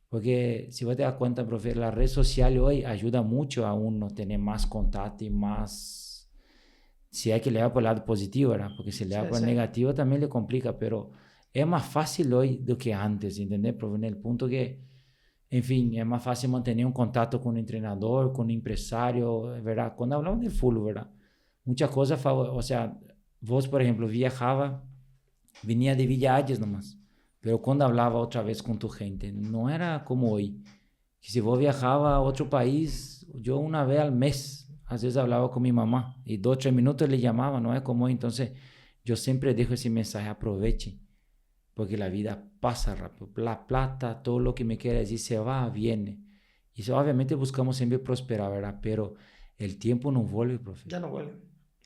Porque si vos te das cuenta, profe, la red social hoy ayuda mucho a uno tener más contacto y más... Si hay que leer por el lado positivo, ¿verdad? Porque si le da por el negativo también le complica, pero es más fácil hoy do que antes, ¿entendés, profe? En el punto que... En fin, es más fácil mantener un contacto con un entrenador, con un empresario, ¿verdad? Cuando hablamos de fútbol, ¿verdad? Muchas cosas, o sea, vos, por ejemplo, viajaba, venía de Villa Ayes nomás, pero cuando hablaba otra vez con tu gente, no era como hoy, que si vos viajaba a otro país, yo una vez al mes, a veces hablaba con mi mamá, y 2 o 3 minutos le llamaba, no es como hoy, entonces yo siempre dejo ese mensaje, aprovechen, porque la vida pasa rápido. La plata, todo lo que me quiera decir, se va, viene. Y obviamente buscamos siempre prosperar, ¿verdad? Pero el tiempo no vuelve, profe. Ya no vuelve.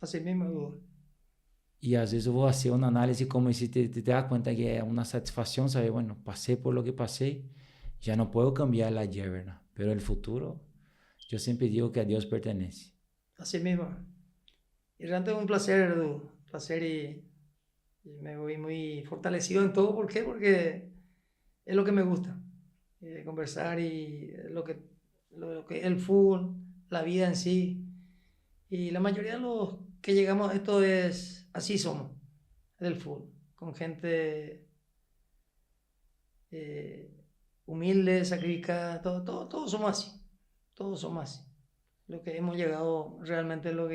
Así mismo. Y a veces vos haces un análisis como si te das cuenta que es una satisfacción, ¿sabes? Bueno, pasé por lo que pasé, ya no puedo cambiar el ayer, ¿verdad? Pero el futuro, yo siempre digo que a Dios pertenece. Así mismo. Y realmente es un placer, Edu. Un placer y me voy muy fortalecido en todo. ¿Por qué? Porque es lo que me gusta. Conversar y lo que el fútbol, la vida en sí. Y la mayoría de los que llegamos a esto es así somos, del fútbol. Con gente humilde, sacrificada, todos somos así. Todos somos así. Lo que hemos llegado realmente es lo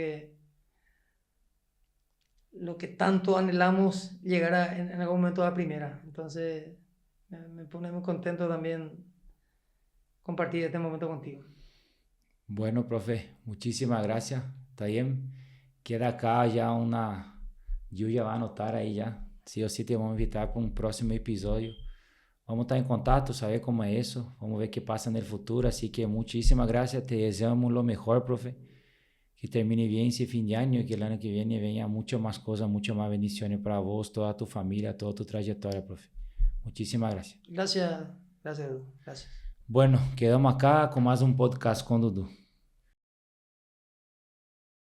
que tanto anhelamos llegar en algún momento a la primera. Entonces me pone muy contento también compartir este momento contigo. Bueno, profe, muchísimas gracias. Está bien. Queda acá ya una... Yo ya va a anotar ahí ya sí o sí te vamos a invitar para un próximo episodio. Vamos a estar en contacto, saber cómo es eso, vamos a ver qué pasa en el futuro. Así que muchísimas gracias, te deseamos lo mejor, profe. Que termine bien ese fin de año y que el año que viene venga mucho más cosas, mucho más bendiciones para vos, toda tu familia, toda tu trayectoria, profe. Muchísimas gracias. Gracias, gracias, Edu. Gracias. Bueno, quedamos acá con más un podcast con Dudu.